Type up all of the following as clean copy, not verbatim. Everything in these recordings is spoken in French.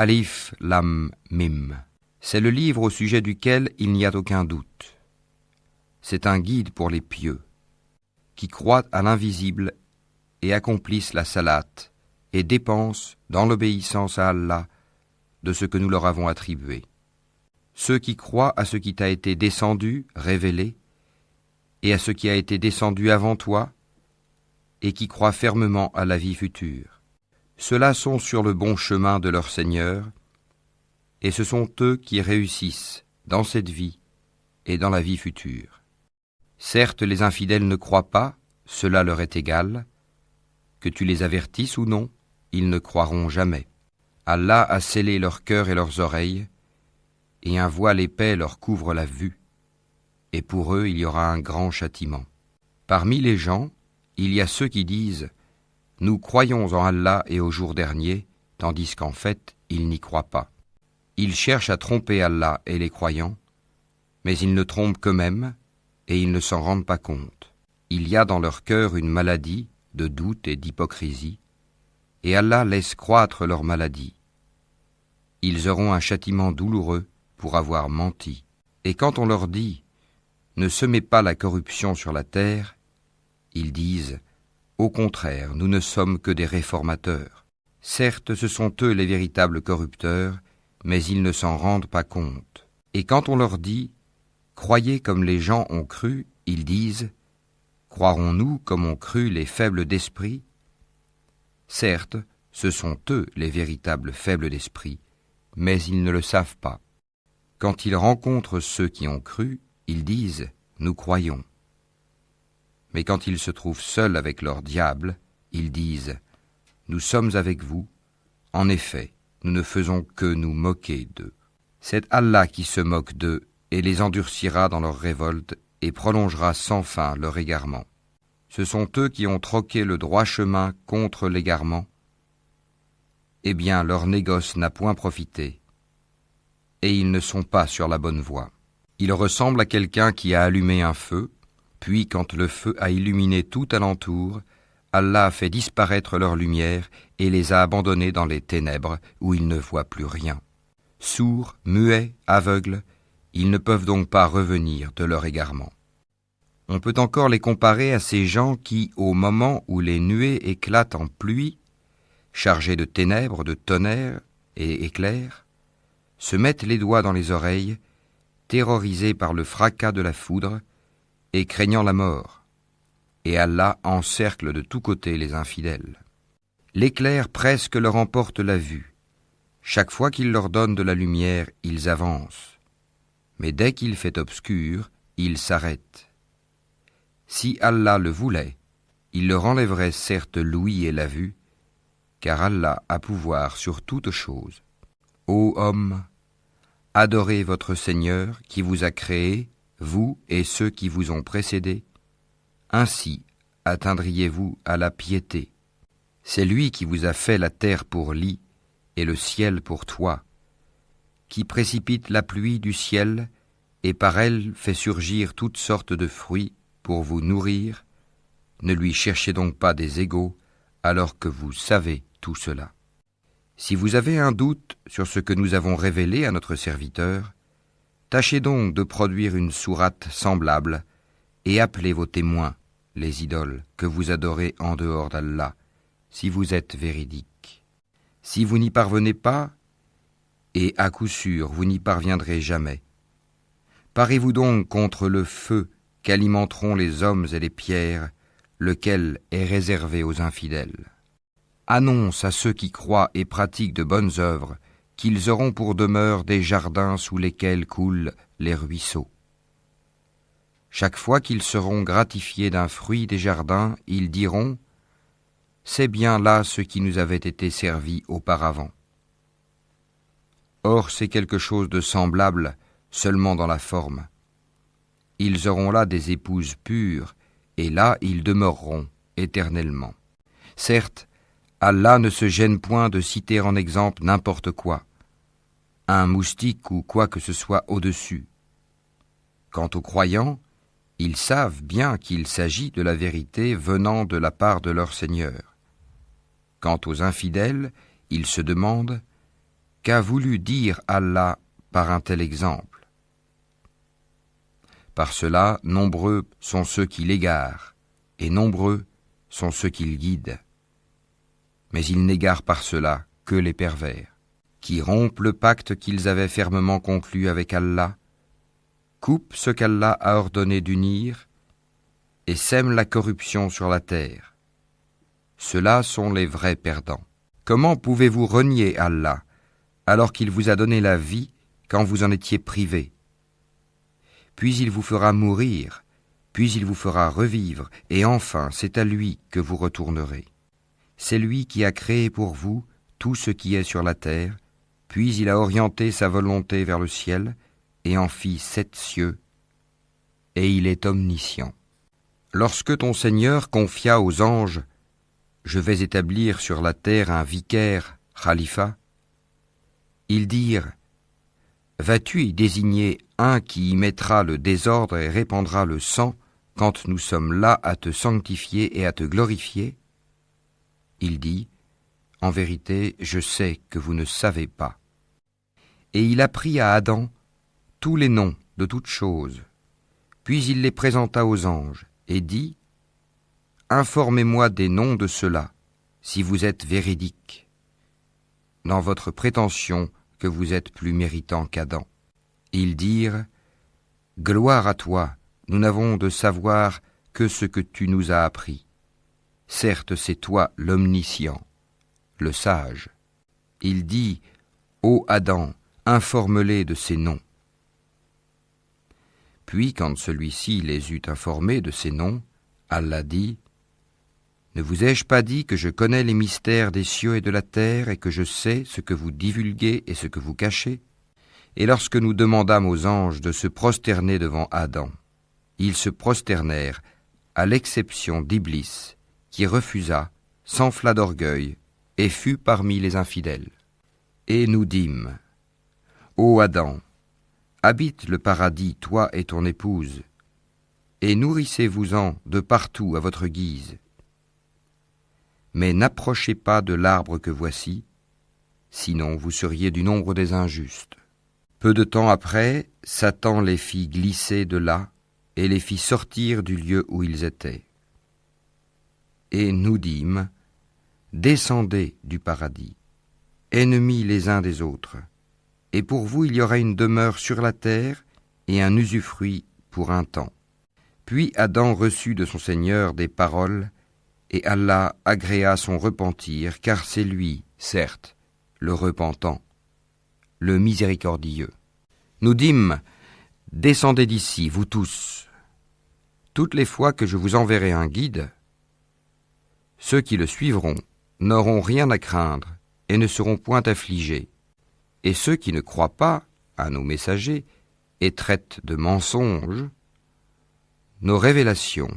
Alif Lam Mim. C'est le livre au sujet duquel il n'y a aucun doute. C'est un guide pour les pieux, qui croient à l'invisible et accomplissent la salate et dépensent, dans l'obéissance à Allah, de ce que nous leur avons attribué. Ceux qui croient à ce qui t'a été descendu, révélé, et à ce qui a été descendu avant toi, et qui croient fermement à la vie future. Ceux-là sont sur le bon chemin de leur Seigneur, et ce sont eux qui réussissent dans cette vie et dans la vie future. Certes, les infidèles ne croient pas, cela leur est égal, que tu les avertisses ou non, ils ne croiront jamais. Allah a scellé leur cœur et leurs oreilles, et un voile épais leur couvre la vue, et pour eux il y aura un grand châtiment. Parmi les gens, il y a ceux qui disent « Nous croyons en Allah et au jour dernier », tandis qu'en fait, ils n'y croient pas. Ils cherchent à tromper Allah et les croyants, mais ils ne trompent qu'eux-mêmes, et ils ne s'en rendent pas compte. Il y a dans leur cœur une maladie de doute et d'hypocrisie, et Allah laisse croître leur maladie. Ils auront un châtiment douloureux pour avoir menti. Et quand on leur dit « Ne semez pas la corruption sur la terre », ils disent « Au contraire, nous ne sommes que des réformateurs. » Certes, ce sont eux les véritables corrupteurs, mais ils ne s'en rendent pas compte. Et quand on leur dit « Croyez comme les gens ont cru », ils disent « Croirons-nous comme ont cru les faibles d'esprit ?» Certes, ce sont eux les véritables faibles d'esprit, mais ils ne le savent pas. Quand ils rencontrent ceux qui ont cru, ils disent « Nous croyons ». Mais quand ils se trouvent seuls avec leur diable, ils disent « Nous sommes avec vous, en effet, nous ne faisons que nous moquer d'eux. » C'est Allah qui se moque d'eux et les endurcira dans leur révolte et prolongera sans fin leur égarement. Ce sont eux qui ont troqué le droit chemin contre l'égarement. Eh bien, leur négoce n'a point profité, et ils ne sont pas sur la bonne voie. Ils ressemblent à quelqu'un qui a allumé un feu, puis quand le feu a illuminé tout alentour, Allah a fait disparaître leur lumière et les a abandonnés dans les ténèbres où ils ne voient plus rien. Sourds, muets, aveugles, ils ne peuvent donc pas revenir de leur égarement. On peut encore les comparer à ces gens qui, au moment où les nuées éclatent en pluie, chargées de ténèbres, de tonnerre et éclairs, se mettent les doigts dans les oreilles, terrorisés par le fracas de la foudre et craignant la mort. Et Allah encercle de tous côtés les infidèles. L'éclair presque leur emporte la vue. Chaque fois qu'il leur donne de la lumière, ils avancent. Mais dès qu'il fait obscur, ils s'arrêtent. Si Allah le voulait, il leur enlèverait certes l'ouïe et la vue, car Allah a pouvoir sur toute chose. Ô hommes, adorez votre Seigneur qui vous a créé, vous et ceux qui vous ont précédés. Ainsi atteindriez-vous à la piété. C'est lui qui vous a fait la terre pour lit et le ciel pour toit, qui précipite la pluie du ciel et par elle fait surgir toutes sortes de fruits pour vous nourrir. Ne lui cherchez donc pas des égaux alors que vous savez tout cela. Si vous avez un doute sur ce que nous avons révélé à notre serviteur, tâchez donc de produire une sourate semblable et appelez vos témoins, les idoles que vous adorez en dehors d'Allah, si vous êtes véridiques. Si vous n'y parvenez pas, et à coup sûr vous n'y parviendrez jamais, parez-vous donc contre le feu qu'alimenteront les hommes et les pierres, lequel est réservé aux infidèles. Annonce à ceux qui croient et pratiquent de bonnes œuvres qu'ils auront pour demeure des jardins sous lesquels coulent les ruisseaux. Chaque fois qu'ils seront gratifiés d'un fruit des jardins, ils diront « C'est bien là ce qui nous avait été servi auparavant. » Or c'est quelque chose de semblable seulement dans la forme. Ils auront là des épouses pures, et là ils demeureront éternellement. Certes, Allah ne se gêne point de citer en exemple n'importe quoi, un moustique ou quoi que ce soit au-dessus. Quant aux croyants, ils savent bien qu'il s'agit de la vérité venant de la part de leur Seigneur. Quant aux infidèles, ils se demandent Qu'a voulu dire Allah par un tel exemple? Par cela, nombreux sont ceux qui l'égarent, et nombreux sont ceux qui le guident. Mais ils n'égarent par cela que les pervers, qui rompent le pacte qu'ils avaient fermement conclu avec Allah, coupent ce qu'Allah a ordonné d'unir, et sèment la corruption sur la terre. Ceux-là sont les vrais perdants. Comment pouvez-vous renier Allah alors qu'il vous a donné la vie quand vous en étiez privés? Puis il vous fera mourir, puis il vous fera revivre, et enfin c'est à lui que vous retournerez. C'est lui qui a créé pour vous tout ce qui est sur la terre, puis il a orienté sa volonté vers le ciel, et en fit 7 cieux, et il est omniscient. Lorsque ton Seigneur confia aux anges « Je vais établir sur la terre un vicaire, khalifa », ils dirent « Vas-tu y désigner un qui y mettra le désordre et répandra le sang quand nous sommes là à te sanctifier et à te glorifier ?» Il dit « En vérité, je sais que vous ne savez pas. » Et il apprit à Adam tous les noms de toutes choses, puis il les présenta aux anges et dit « Informez-moi des noms de ceux-là, si vous êtes véridiques, dans votre prétention que vous êtes plus méritant qu'Adam. » Ils dirent « Gloire à toi, nous n'avons de savoir que ce que tu nous as appris. Certes, c'est toi l'omniscient, le sage. » Il dit « Ô Adam, informe-les de ces noms. » Puis, quand celui-ci les eut informés de ces noms, Allah dit « Ne vous ai-je pas dit que je connais les mystères des cieux et de la terre et que je sais ce que vous divulguez et ce que vous cachez ?» Et lorsque nous demandâmes aux anges de se prosterner devant Adam, ils se prosternèrent, à l'exception d'Iblis, qui refusa, s'enfla d'orgueil, et fut parmi les infidèles. Et nous dîmes « Ô Adam, habite le paradis, toi et ton épouse, et nourrissez-vous-en de partout à votre guise. Mais n'approchez pas de l'arbre que voici, sinon vous seriez du nombre des injustes. » Peu de temps après, Satan les fit glisser de là et les fit sortir du lieu où ils étaient. Et nous dîmes, descendez du paradis, ennemis les uns des autres, et pour vous il y aura une demeure sur la terre et un usufruit pour un temps. Puis Adam reçut de son Seigneur des paroles, et Allah agréa son repentir, car c'est lui, certes, le repentant, le miséricordieux. Nous dîmes, descendez d'ici, vous tous. Toutes les fois que je vous enverrai un guide, ceux qui le suivront n'auront rien à craindre et ne seront point affligés. Et ceux qui ne croient pas à nos messagers et traitent de mensonges nos révélations,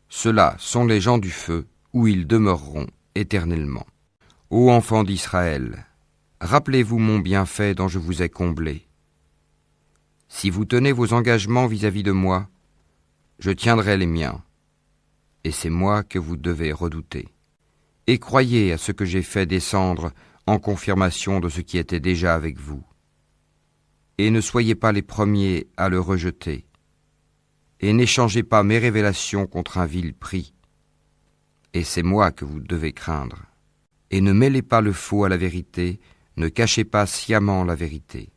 ceux-là sont les gens du feu où ils demeureront éternellement. Ô enfants d'Israël, rappelez-vous mon bienfait dont je vous ai comblé. Si vous tenez vos engagements vis-à-vis de moi, je tiendrai les miens, et c'est moi que vous devez redouter. Et croyez à ce que j'ai fait descendre en confirmation de ce qui était déjà avec vous. Et ne soyez pas les premiers à le rejeter, et n'échangez pas mes révélations contre un vil prix. Et c'est moi que vous devez craindre. Et ne mêlez pas le faux à la vérité, ne cachez pas sciemment la vérité.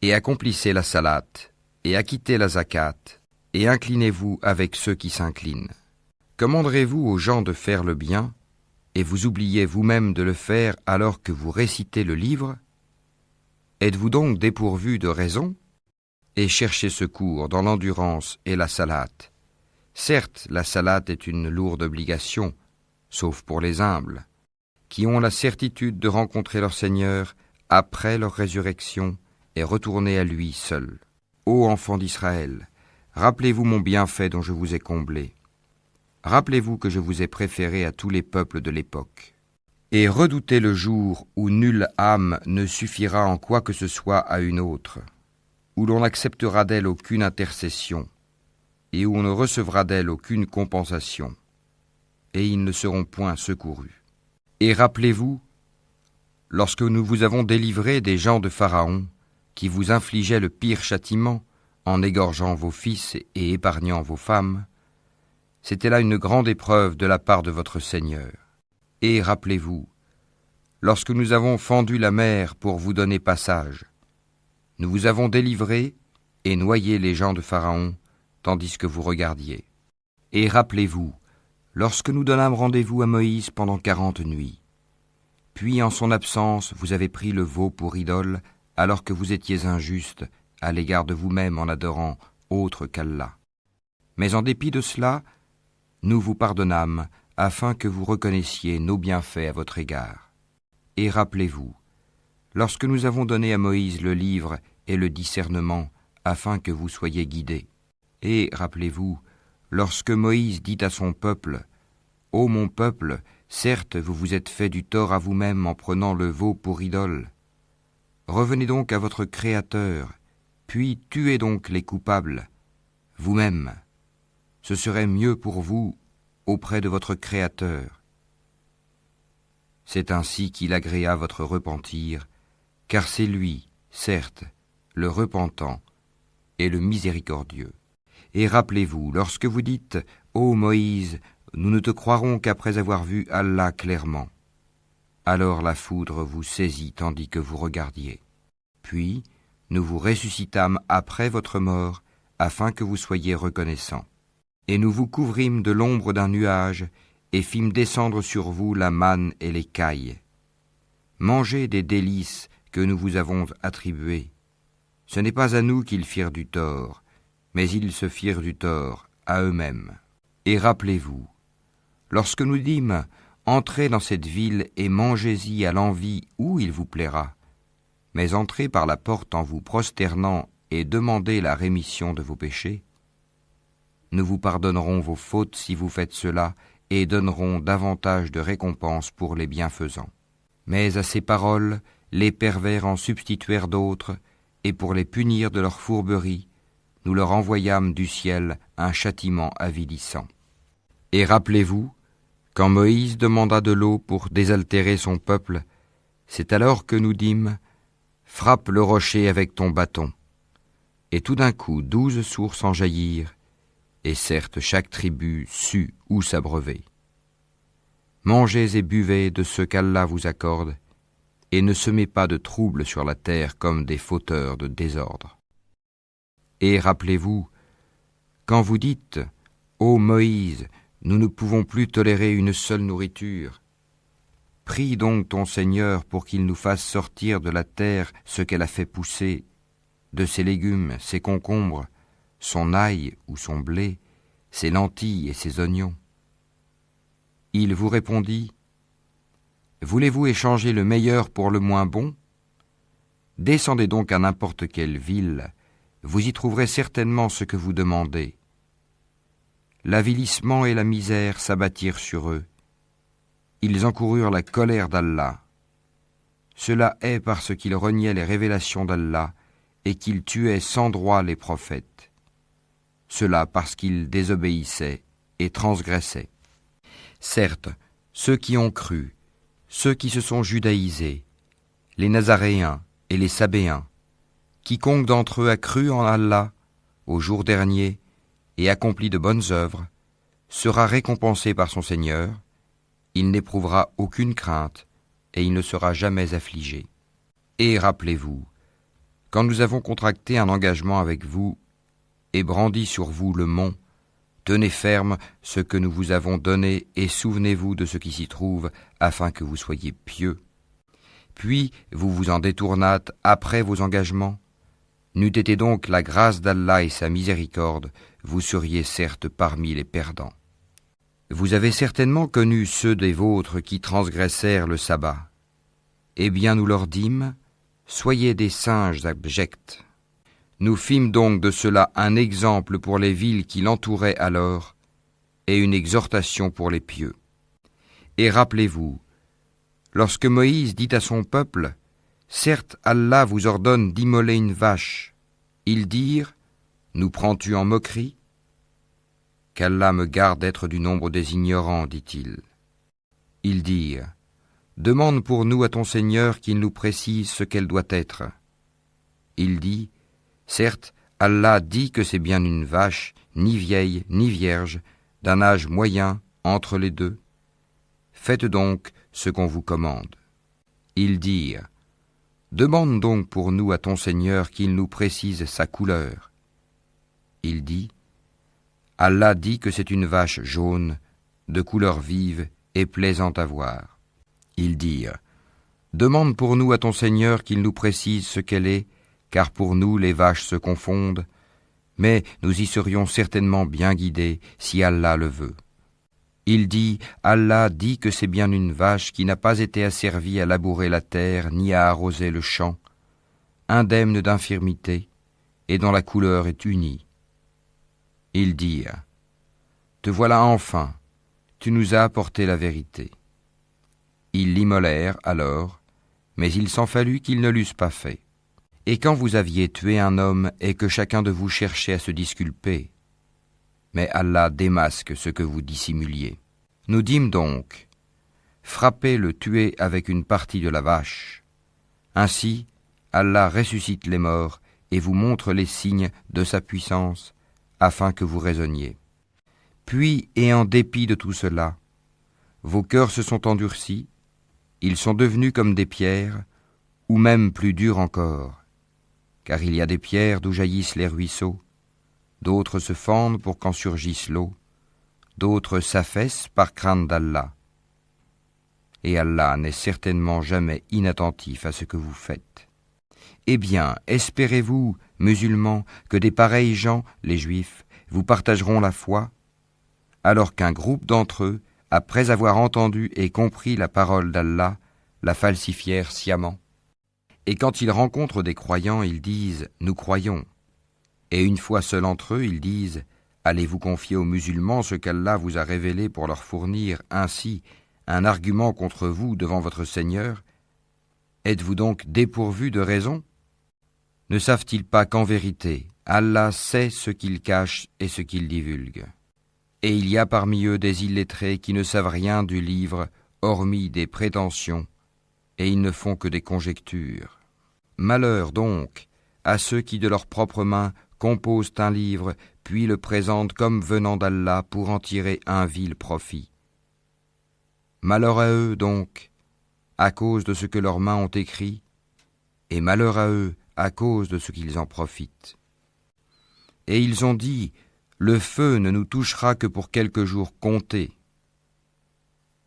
Et accomplissez la salate, et acquittez la zakat, et inclinez-vous avec ceux qui s'inclinent. Commanderez-vous aux gens de faire le bien, et vous oubliez vous-même de le faire alors que vous récitez le livre? Êtes-vous donc dépourvu de raison? Et cherchez secours dans l'endurance et la salate. Certes, la salate est une lourde obligation, sauf pour les humbles, qui ont la certitude de rencontrer leur Seigneur après leur résurrection et retourner à lui seul. Ô enfants d'Israël, rappelez-vous mon bienfait dont je vous ai comblé. Rappelez-vous que je vous ai préféré à tous les peuples de l'époque. Et redoutez le jour où nulle âme ne suffira en quoi que ce soit à une autre, où l'on n'acceptera d'elle aucune intercession, et où on ne recevra d'elle aucune compensation, et ils ne seront point secourus. Et rappelez-vous, lorsque nous vous avons délivré des gens de Pharaon, qui vous infligeaient le pire châtiment, en égorgeant vos fils et épargnant vos femmes, c'était là une grande épreuve de la part de votre Seigneur. Et rappelez-vous, lorsque nous avons fendu la mer pour vous donner passage, nous vous avons délivré et noyé les gens de Pharaon, tandis que vous regardiez. Et rappelez-vous, lorsque nous donnâmes rendez-vous à Moïse pendant 40 nuits, puis en son absence vous avez pris le veau pour idole, alors que vous étiez injuste à l'égard de vous-même en adorant autre qu'Allah. Mais en dépit de cela, nous vous pardonnâmes, afin que vous reconnaissiez nos bienfaits à votre égard. Et rappelez-vous, lorsque nous avons donné à Moïse le livre et le discernement, afin que vous soyez guidés. Et rappelez-vous, lorsque Moïse dit à son peuple, « Ô mon peuple, certes vous vous êtes fait du tort à vous-même en prenant le veau pour idole. Revenez donc à votre Créateur, puis tuez donc les coupables, vous-même. Ce serait mieux pour vous auprès de votre Créateur. » C'est ainsi qu'il agréa votre repentir, car c'est lui, certes, le repentant et le miséricordieux. Et rappelez-vous, lorsque vous dites « Ô Moïse, nous ne te croirons qu'après avoir vu Allah clairement », alors la foudre vous saisit tandis que vous regardiez. Puis, nous vous ressuscitâmes après votre mort, afin que vous soyez reconnaissants. Et nous vous couvrîmes de l'ombre d'un nuage, et fîmes descendre sur vous la manne et les cailles. Mangez des délices que nous vous avons attribuées. Ce n'est pas à nous qu'ils firent du tort, mais ils se firent du tort à eux-mêmes. Et rappelez-vous, lorsque nous dîmes, entrez dans cette ville et mangez-y à l'envi où il vous plaira, mais entrez par la porte en vous prosternant et demandez la rémission de vos péchés. Nous vous pardonnerons vos fautes si vous faites cela et donnerons davantage de récompenses pour les bienfaisants. Mais à ces paroles, les pervers en substituèrent d'autres, et pour les punir de leur fourberie, nous leur envoyâmes du ciel un châtiment avilissant. Et rappelez-vous, quand Moïse demanda de l'eau pour désaltérer son peuple, c'est alors que nous dîmes « Frappe le rocher avec ton bâton ». Et tout d'un coup 12 sources en jaillirent, et certes chaque tribu sut où s'abreuver. Mangez et buvez de ce qu'Allah vous accorde, et ne semez pas de trouble sur la terre comme des fauteurs de désordre. Et rappelez-vous, quand vous dites « Ô Moïse, nous ne pouvons plus tolérer une seule nourriture. Prie donc ton Seigneur pour qu'il nous fasse sortir de la terre ce qu'elle a fait pousser, de ses légumes, ses concombres, son ail ou son blé, ses lentilles et ses oignons. » Il vous répondit, « Voulez-vous échanger le meilleur pour le moins bon ? Descendez donc à n'importe quelle ville, vous y trouverez certainement ce que vous demandez. » L'avilissement et la misère s'abattirent sur eux. Ils encoururent la colère d'Allah. Cela est parce qu'ils reniaient les révélations d'Allah et qu'ils tuaient sans droit les prophètes. Cela parce qu'ils désobéissaient et transgressaient. Certes, ceux qui ont cru, ceux qui se sont judaïsés, les Nazaréens et les Sabéens, quiconque d'entre eux a cru en Allah au jour dernier et accompli de bonnes œuvres, sera récompensé par son Seigneur, il n'éprouvera aucune crainte et il ne sera jamais affligé. Et rappelez-vous, quand nous avons contracté un engagement avec vous et brandi sur vous le mont, tenez ferme ce que nous vous avons donné et souvenez-vous de ce qui s'y trouve afin que vous soyez pieux. Puis vous vous en détournâtes après vos engagements. N'eût été donc la grâce d'Allah et sa miséricorde, vous seriez certes parmi les perdants. Vous avez certainement connu ceux des vôtres qui transgressèrent le sabbat. Eh bien nous leur dîmes, soyez des singes abjects. Nous fîmes donc de cela un exemple pour les villes qui l'entouraient alors, et une exhortation pour les pieux. Et rappelez-vous, lorsque Moïse dit à son peuple, « Certes, Allah vous ordonne d'immoler une vache », ils dirent, « Nous prends-tu en moquerie ?» Qu'Allah me garde d'être du nombre des ignorants, dit-il. Ils dirent, Demande pour nous à ton Seigneur qu'il nous précise ce qu'elle doit être. Il dit, certes, Allah dit que c'est bien une vache, ni vieille, ni vierge, d'un âge moyen entre les deux. Faites donc ce qu'on vous commande. Ils dirent, demande donc pour nous à ton Seigneur qu'il nous précise sa couleur. Il dit, Allah dit que c'est une vache jaune, de couleur vive et plaisante à voir. Ils dirent, demande pour nous à ton Seigneur qu'il nous précise ce qu'elle est, car pour nous les vaches se confondent, mais nous y serions certainement bien guidés si Allah le veut. Il dit, Allah dit que c'est bien une vache qui n'a pas été asservie à labourer la terre ni à arroser le champ, indemne d'infirmité, et dont la couleur est unie. Ils dirent, te voilà enfin, tu nous as apporté la vérité. Ils l'immolèrent alors, mais il s'en fallut qu'ils ne l'eussent pas fait. Et quand vous aviez tué un homme et que chacun de vous cherchait à se disculper, mais Allah démasque ce que vous dissimuliez. Nous dîmes donc, frappez-le, tuez avec une partie de la vache. Ainsi, Allah ressuscite les morts et vous montre les signes de sa puissance, afin que vous raisonniez. Puis, et en dépit de tout cela, vos cœurs se sont endurcis, ils sont devenus comme des pierres, ou même plus durs encore, car il y a des pierres d'où jaillissent les ruisseaux, d'autres se fendent pour qu'en surgisse l'eau, d'autres s'affaissent par crainte d'Allah. Et Allah n'est certainement jamais inattentif à ce que vous faites. Eh bien, espérez-vous, musulmans, que des pareils gens, les Juifs, vous partageront la foi, alors qu'un groupe d'entre eux, après avoir entendu et compris la parole d'Allah, la falsifièrent sciemment. Et quand ils rencontrent des croyants, ils disent « Nous croyons ». Et une fois seuls entre eux, ils disent « Allez-vous confier aux musulmans ce qu'Allah vous a révélé pour leur fournir ainsi un argument contre vous devant votre Seigneur? Êtes-vous donc dépourvus de raison? Ne savent-ils pas qu'en vérité, Allah sait ce qu'ils cachent et ce qu'ils divulguent? Et il y a parmi eux des illettrés qui ne savent rien du livre, hormis des prétentions, et ils ne font que des conjectures. Malheur donc à ceux qui de leurs propres mains composent un livre, puis le présentent comme venant d'Allah pour en tirer un vil profit. Malheur à eux donc, à cause de ce que leurs mains ont écrit, et malheur à eux à cause de ce qu'ils en profitent. Et ils ont dit, le feu ne nous touchera que pour quelques jours comptés.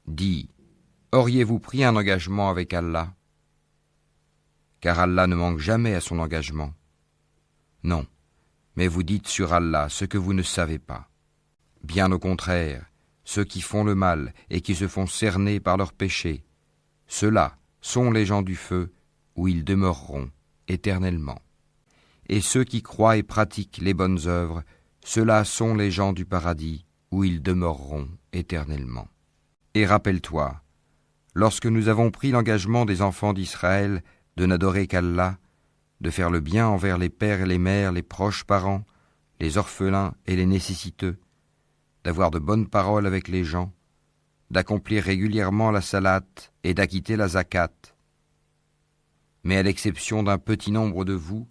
Dis, auriez-vous pris un engagement avec Allah? Car Allah ne manque jamais à son engagement. Non, mais vous dites sur Allah ce que vous ne savez pas. Bien au contraire, ceux qui font le mal et qui se font cerner par leurs péchés, ceux-là sont les gens du feu où ils demeureront éternellement. Et ceux qui croient et pratiquent les bonnes œuvres, ceux-là sont les gens du paradis où ils demeureront éternellement. Et rappelle-toi, lorsque nous avons pris l'engagement des enfants d'Israël de n'adorer qu'Allah, de faire le bien envers les pères et les mères, les proches parents, les orphelins et les nécessiteux, d'avoir de bonnes paroles avec les gens, d'accomplir régulièrement la salate et d'acquitter la zakat. Mais à l'exception d'un petit nombre de vous,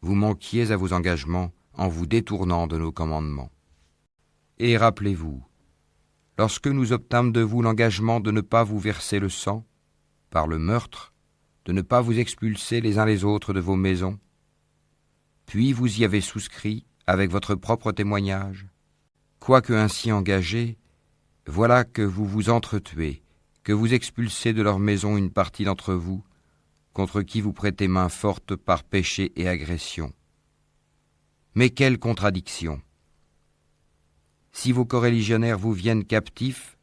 vous manquiez à vos engagements en vous détournant de nos commandements. Et rappelez-vous, lorsque nous obtînmes de vous l'engagement de ne pas vous verser le sang, par le meurtre, de ne pas vous expulser les uns les autres de vos maisons, puis vous y avez souscrit avec votre propre témoignage. Quoique ainsi engagés, voilà que vous vous entretuez, que vous expulsez de leur maison une partie d'entre vous, contre qui vous prêtez main forte par péché et agression. Mais quelle contradiction! Si vos coreligionnaires vous viennent captifs,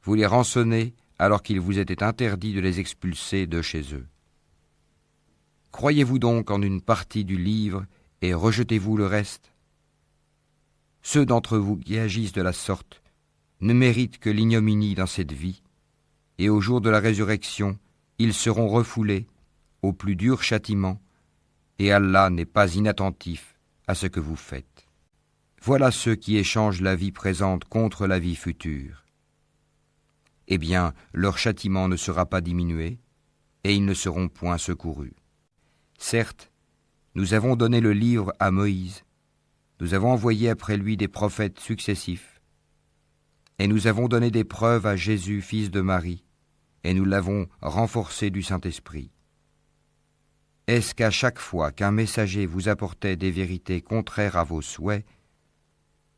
vous les rançonnez alors qu'il vous était interdit de les expulser de chez eux. Croyez-vous donc en une partie du livre et rejetez-vous le reste? Ceux d'entre vous qui agissent de la sorte ne méritent que l'ignominie dans cette vie, et au jour de la résurrection, ils seront refoulés au plus dur châtiment, et Allah n'est pas inattentif à ce que vous faites. Voilà ceux qui échangent la vie présente contre la vie future. eh bien, leur châtiment ne sera pas diminué, et ils ne seront point secourus. Certes, nous avons donné le livre à Moïse, nous avons envoyé après lui des prophètes successifs, et nous avons donné des preuves à Jésus, fils de Marie, et nous l'avons renforcé du Saint-Esprit. Est-ce qu'à chaque fois qu'un messager vous apportait des vérités contraires à vos souhaits,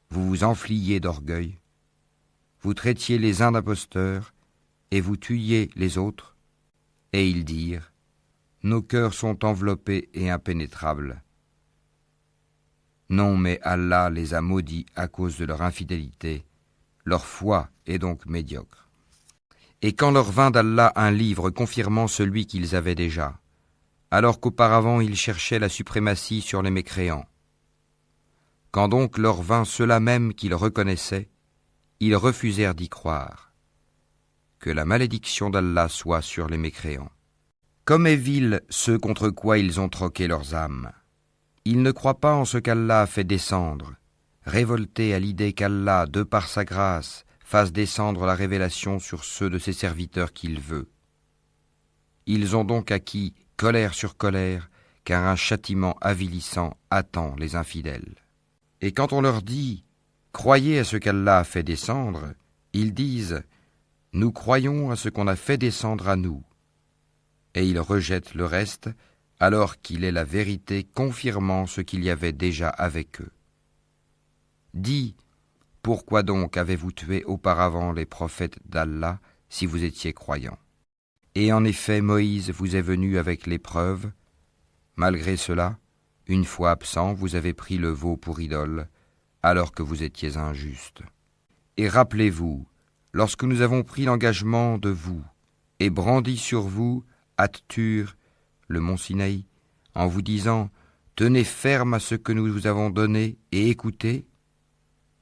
vous vous enfliez d'orgueil, vous traitiez les uns d'imposteurs, et vous tuiez les autres, et ils dirent, « Nos cœurs sont enveloppés et impénétrables. » Non, mais Allah les a maudits à cause de leur infidélité, leur foi est donc médiocre. Et quand leur vint d'Allah un livre confirmant celui qu'ils avaient déjà, alors qu'auparavant ils cherchaient la suprématie sur les mécréants. Quand donc leur vint ceux-là même qu'ils reconnaissaient, ils refusèrent d'y croire. Que la malédiction d'Allah soit sur les mécréants. Comme est vil ceux contre quoi ils ont troqué leurs âmes. Ils ne croient pas en ce qu'Allah a fait descendre, révoltés à l'idée qu'Allah, de par sa grâce, fasse descendre la révélation sur ceux de ses serviteurs qu'il veut. Ils ont donc acquis colère sur colère, car un châtiment avilissant attend les infidèles. Et quand on leur dit « Croyez à ce qu'Allah a fait descendre », ils disent « Nous croyons à ce qu'on a fait descendre à nous ». Et ils rejettent le reste, alors qu'il est la vérité confirmant ce qu'il y avait déjà avec eux. Dis, pourquoi donc avez-vous tué auparavant les prophètes d'Allah si vous étiez croyants ? Et en effet, Moïse vous est venu avec l'épreuve. Malgré cela, une fois absent, vous avez pris le veau pour idole, alors que vous étiez injuste. Et rappelez-vous, lorsque nous avons pris l'engagement de vous, et brandi sur vous, At-Tur, le mont Sinaï, en vous disant « Tenez ferme à ce que nous vous avons donné et écoutez »,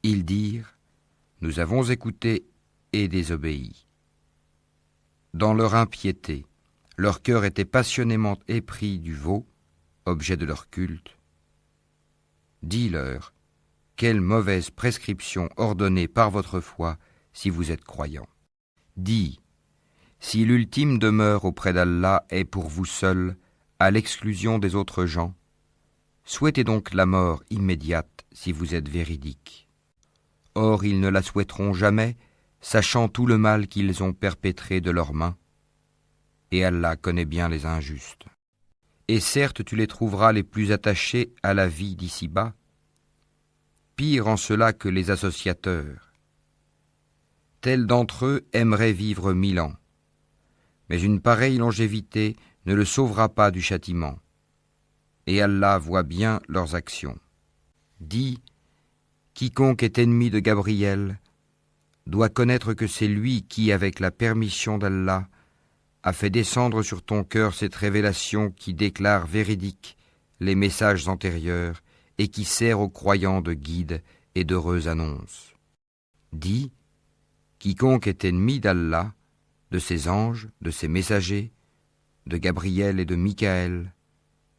ils dirent « Nous avons écouté et désobéi ». Dans leur impiété, leur cœur était passionnément épris du veau, objet de leur culte. Dis-leur, quelle mauvaise prescription ordonnée par votre foi si vous êtes croyants. Dis, si l'ultime demeure auprès d'Allah est pour vous seul, à l'exclusion des autres gens, souhaitez donc la mort immédiate si vous êtes véridiques. Or ils ne la souhaiteront jamais, sachant tout le mal qu'ils ont perpétré de leurs mains, et Allah connaît bien les injustes. Et certes tu les trouveras les plus attachés à la vie d'ici-bas, pire en cela que les associateurs. Tels d'entre eux aimeraient vivre 1000 ans, mais une pareille longévité ne le sauvera pas du châtiment, et Allah voit bien leurs actions. Dis, quiconque est ennemi de Gabriel doit connaître que c'est lui qui, avec la permission d'Allah, a fait descendre sur ton cœur cette révélation qui déclare véridiques les messages antérieurs et qui sert aux croyants de guide et d'heureuse annonce. Dis, quiconque est ennemi d'Allah, de ses anges, de ses messagers, de Gabriel et de Mikaël,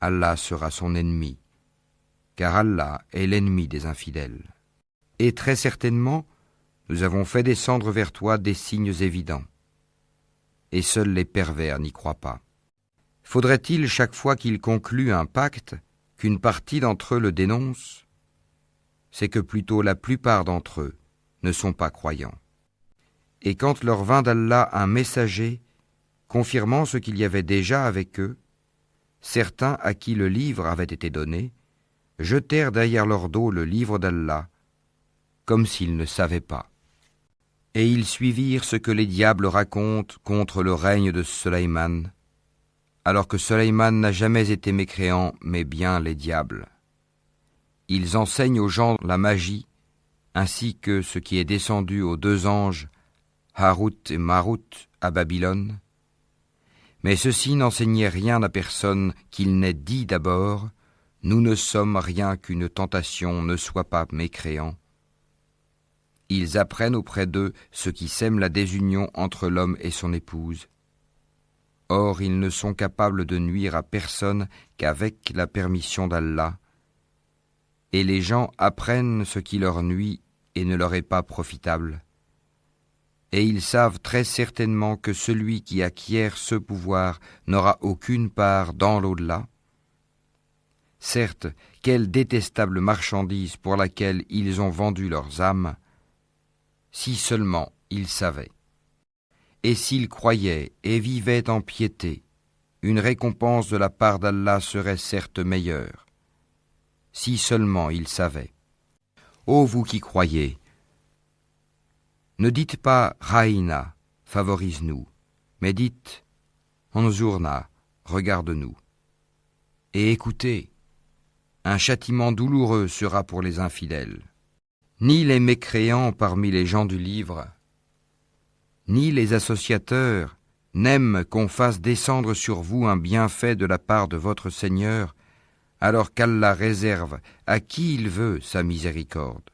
Allah sera son ennemi, car Allah est l'ennemi des infidèles. Et très certainement, nous avons fait descendre vers toi des signes évidents, et seuls les pervers n'y croient pas. Faudrait-il chaque fois qu'ils concluent un pacte qu'une partie d'entre eux le dénonce ? C'est que plutôt la plupart d'entre eux ne sont pas croyants. Et quand leur vint d'Allah un messager confirmant ce qu'il y avait déjà avec eux, certains à qui le livre avait été donné jetèrent derrière leur dos le livre d'Allah, comme s'ils ne savaient pas. Et ils suivirent ce que les diables racontent contre le règne de Sulayman, alors que Sulayman n'a jamais été mécréant, mais bien les diables. Ils enseignent aux gens la magie, ainsi que ce qui est descendu aux 2 anges, Harut et Marut, à Babylone. Mais ceux-ci n'enseignaient rien à personne qu'il n'ait dit d'abord « Nous ne sommes rien qu'une tentation, ne sois pas mécréant ». Ils apprennent auprès d'eux ce qui sème la désunion entre l'homme et son épouse. Or, ils ne sont capables de nuire à personne qu'avec la permission d'Allah. Et les gens apprennent ce qui leur nuit et ne leur est pas profitable. Et ils savent très certainement que celui qui acquiert ce pouvoir n'aura aucune part dans l'au-delà. Certes, quelle détestable marchandise pour laquelle ils ont vendu leurs âmes, si seulement ils savaient. Et s'ils croyaient et vivaient en piété, une récompense de la part d'Allah serait certes meilleure, si seulement ils savaient. Ô vous qui croyez, ne dites pas « Raïna », favorise-nous, mais dites « Anzurna », regarde-nous. Et écoutez, un châtiment douloureux sera pour les infidèles. Ni les mécréants parmi les gens du livre, ni les associateurs n'aiment qu'on fasse descendre sur vous un bienfait de la part de votre Seigneur, alors qu'Allah réserve à qui il veut sa miséricorde.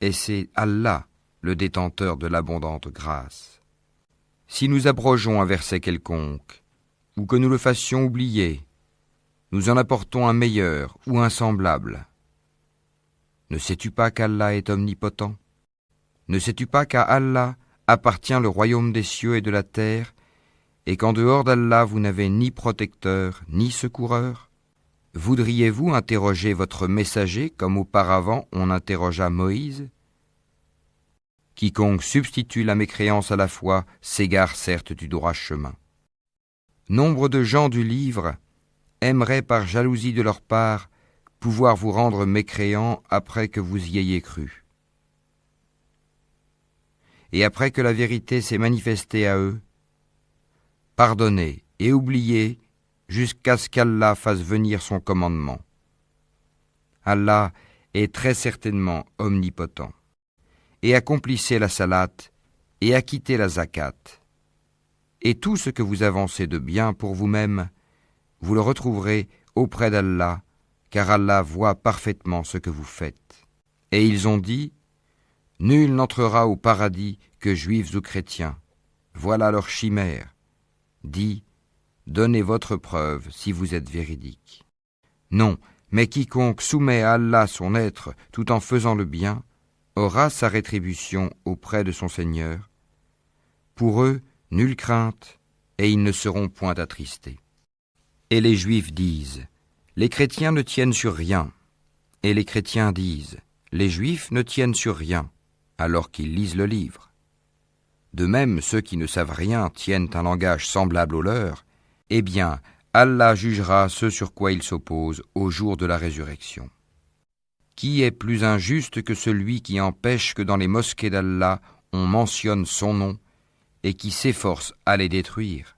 Et c'est Allah le détenteur de l'abondante grâce. Si nous abrogeons un verset quelconque, ou que nous le fassions oublier, nous en apportons un meilleur ou un semblable. Ne sais-tu pas qu'Allah est omnipotent? Ne sais-tu pas qu'à Allah appartient le royaume des cieux et de la terre, et qu'en dehors d'Allah vous n'avez ni protecteur, ni secoureur? Voudriez-vous interroger votre messager comme auparavant on interrogea Moïse? Quiconque substitue la mécréance à la foi s'égare certes du droit chemin. Nombre de gens du livre aimeraient par jalousie de leur part pouvoir vous rendre mécréants après que vous y ayez cru. Et après que la vérité s'est manifestée à eux, pardonnez et oubliez jusqu'à ce qu'Allah fasse venir son commandement. Allah est très certainement omnipotent. Et accomplissez la salate et acquittez la zakat. Et tout ce que vous avancez de bien pour vous-même, vous le retrouverez auprès d'Allah, car Allah voit parfaitement ce que vous faites. Et ils ont dit, nul n'entrera au paradis que juifs ou chrétiens. Voilà leur chimère. Dis, donnez votre preuve si vous êtes véridique. Non, mais quiconque soumet à Allah son être tout en faisant le bien, aura sa rétribution auprès de son Seigneur. Pour eux, nulle crainte, et ils ne seront point attristés. Et les Juifs disent, les chrétiens ne tiennent sur rien. Et les chrétiens disent, les Juifs ne tiennent sur rien, alors qu'ils lisent le livre. De même, ceux qui ne savent rien tiennent un langage semblable au leur. Eh bien, Allah jugera ce sur quoi ils s'opposent au jour de la résurrection. Qui est plus injuste que celui qui empêche que dans les mosquées d'Allah on mentionne son nom et qui s'efforce à les détruire?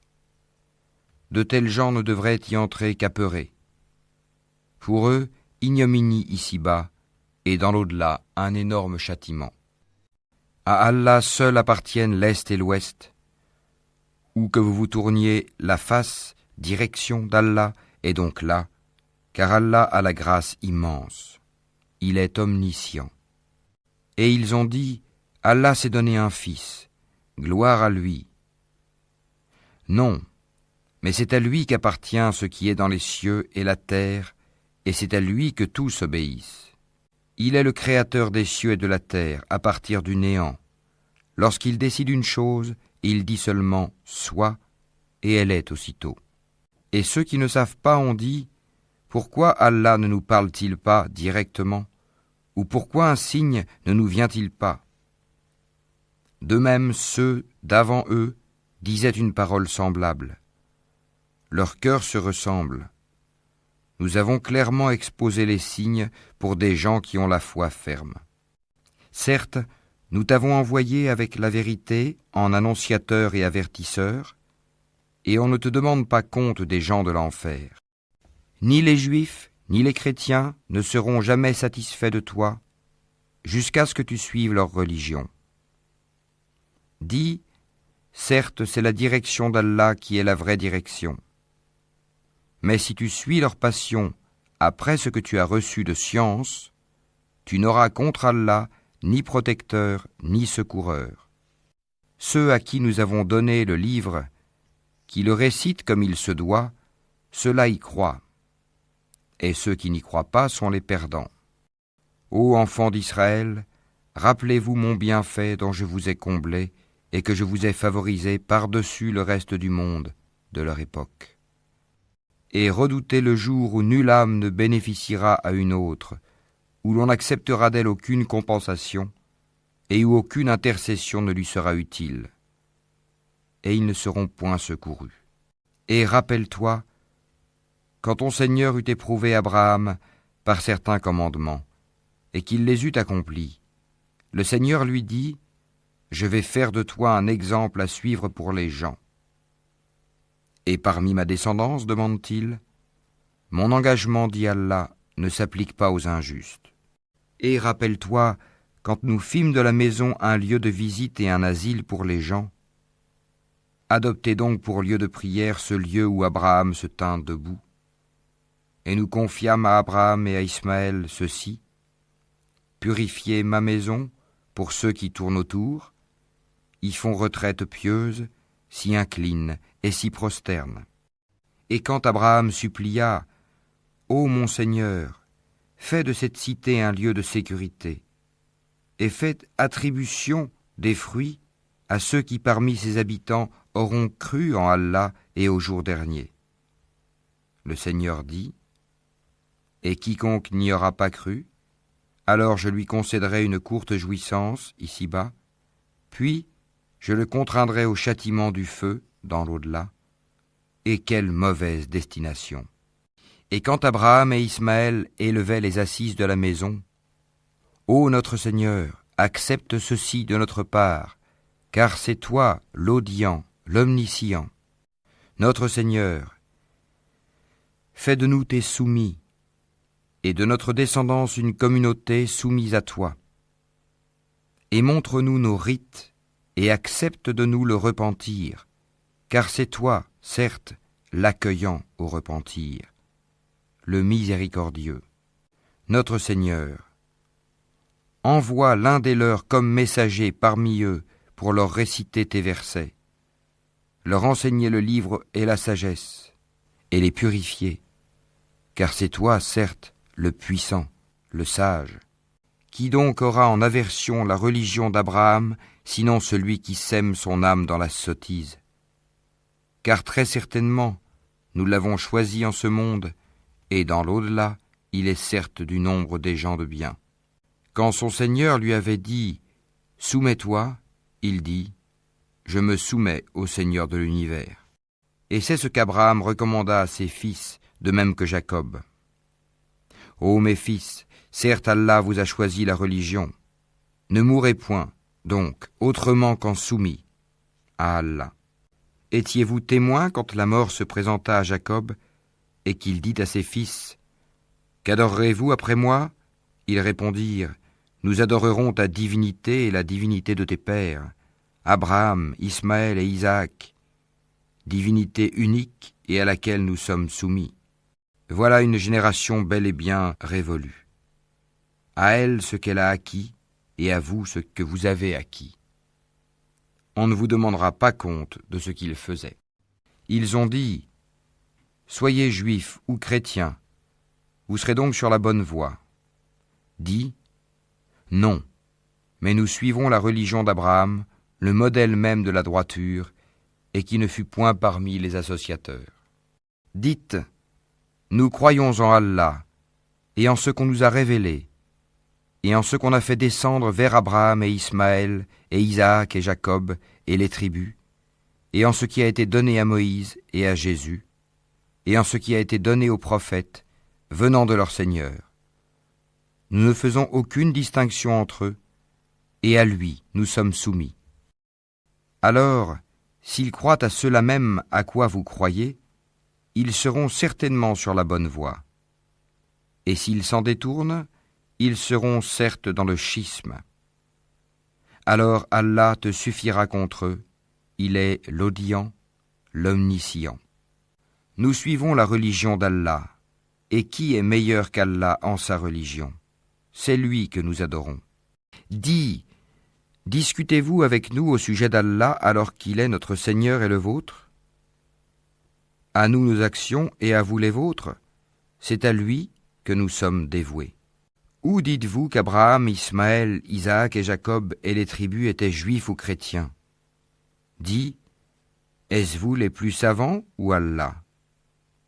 De tels gens ne devraient y entrer qu'apeurés. Pour eux, ignominie ici-bas, et dans l'au-delà, un énorme châtiment. À Allah seul appartiennent l'Est et l'Ouest. Où que vous vous tourniez la face, direction d'Allah est donc là, car Allah a la grâce immense. Il est omniscient. Et ils ont dit, Allah s'est donné un fils, gloire à lui. Non, mais c'est à lui qu'appartient ce qui est dans les cieux et la terre, et c'est à lui que tous obéissent. Il est le créateur des cieux et de la terre à partir du néant. Lorsqu'il décide une chose, il dit seulement « soit » et elle est aussitôt. Et ceux qui ne savent pas ont dit « Pourquoi Allah ne nous parle-t-il pas directement ? Ou pourquoi un signe ne nous vient-il pas ?» De même, ceux d'avant eux disaient une parole semblable. Leurs cœurs se ressemblent. Nous avons clairement exposé les signes pour des gens qui ont la foi ferme. Certes, nous t'avons envoyé avec la vérité en annonciateur et avertisseur, et on ne te demande pas compte des gens de l'enfer. Ni les Juifs, ni les chrétiens ne seront jamais satisfaits de toi, jusqu'à ce que tu suives leur religion. Dis, certes, c'est la direction d'Allah qui est la vraie direction. Mais si tu suis leur passion après ce que tu as reçu de science, tu n'auras contre Allah ni protecteur ni secoureur. Ceux à qui nous avons donné le livre, qui le récitent comme il se doit, ceux-là y croient. Et ceux qui n'y croient pas sont les perdants. Ô enfants d'Israël, rappelez-vous mon bienfait dont je vous ai comblé et que je vous ai favorisé par-dessus le reste du monde de leur époque. Et redoutez le jour où nulle âme ne bénéficiera à une autre, où l'on n'acceptera d'elle aucune compensation, et où aucune intercession ne lui sera utile. Et ils ne seront point secourus. Et rappelle-toi, quand ton Seigneur eut éprouvé Abraham par certains commandements, et qu'il les eut accomplis, le Seigneur lui dit, « Je vais faire de toi un exemple à suivre pour les gens. » Et parmi ma descendance, demande-t-il, mon engagement, dit Allah, ne s'applique pas aux injustes. Et rappelle-toi, quand nous fîmes de la maison un lieu de visite et un asile pour les gens, adoptez donc pour lieu de prière ce lieu où Abraham se tint debout. Et nous confiâmes à Abraham et à Ismaël ceci, purifiez ma maison pour ceux qui tournent autour, y font retraite pieuse, s'y inclinent et s'y prosternent. Et quand Abraham supplia, ô mon Seigneur, fais de cette cité un lieu de sécurité, et faites attribution des fruits à ceux qui parmi ses habitants auront cru en Allah et au jour dernier. Le Seigneur dit, et quiconque n'y aura pas cru, alors je lui concéderai une courte jouissance ici-bas, puis je le contraindrai au châtiment du feu dans l'au-delà. Et quelle mauvaise destination! Et quand Abraham et Ismaël élevaient les assises de la maison, ô notre Seigneur, accepte ceci de notre part, car c'est toi l'audient, l'omniscient. Notre Seigneur, fais de nous tes soumis, et de notre descendance une communauté soumise à toi. Et montre-nous nos rites, et accepte de nous le repentir, car c'est toi, certes, l'accueillant au repentir, le miséricordieux. Notre Seigneur, envoie l'un des leurs comme messager parmi eux pour leur réciter tes versets, leur enseigner le livre et la sagesse, et les purifier, car c'est toi, certes, le puissant, le sage. Qui donc aura en aversion la religion d'Abraham, sinon celui qui sème son âme dans la sottise? Car très certainement, nous l'avons choisi en ce monde, et dans l'au-delà, il est certes du nombre des gens de bien. Quand son Seigneur lui avait dit « Soumets-toi », il dit « Je me soumets au Seigneur de l'univers ». Et c'est ce qu'Abraham recommanda à ses fils, de même que Jacob. « Ô mes fils, certes Allah vous a choisi la religion. Ne mourrez point, donc, autrement qu'en soumis à Allah. Étiez-vous témoins quand la mort se présenta à Jacob et qu'il dit à ses fils « Qu'adorerez-vous après moi ?» Ils répondirent « Nous adorerons ta divinité et la divinité de tes pères, Abraham, Ismaël et Isaac, divinité unique et à laquelle nous sommes soumis. Voilà une génération bel et bien révolue. À elle ce qu'elle a acquis, et à vous ce que vous avez acquis. On ne vous demandera pas compte de ce qu'ils faisaient. Ils ont dit, soyez juifs ou chrétiens, vous serez donc sur la bonne voie. Dis, non, mais nous suivrons la religion d'Abraham, le modèle même de la droiture, et qui ne fut point parmi les associateurs. Dites, nous croyons en Allah, et en ce qu'on nous a révélé, et en ce qu'on a fait descendre vers Abraham et Ismaël, et Isaac et Jacob, et les tribus, et en ce qui a été donné à Moïse et à Jésus, et en ce qui a été donné aux prophètes, venant de leur Seigneur. Nous ne faisons aucune distinction entre eux, et à lui nous sommes soumis. Alors, s'ils croient à cela même à quoi vous croyez, ils seront certainement sur la bonne voie. Et s'ils s'en détournent, ils seront certes dans le schisme. Alors Allah te suffira contre eux, il est l'audient, l'omniscient. Nous suivons la religion d'Allah, et qui est meilleur qu'Allah en sa religion? C'est lui que nous adorons. Dis, discutez-vous avec nous au sujet d'Allah alors qu'il est notre Seigneur et le vôtre? À nous nos actions et à vous les vôtres, c'est à lui que nous sommes dévoués. Ou dites-vous qu'Abraham, Ismaël, Isaac et Jacob et les tribus étaient juifs ou chrétiens? Dis, est-ce vous les plus savants ou Allah?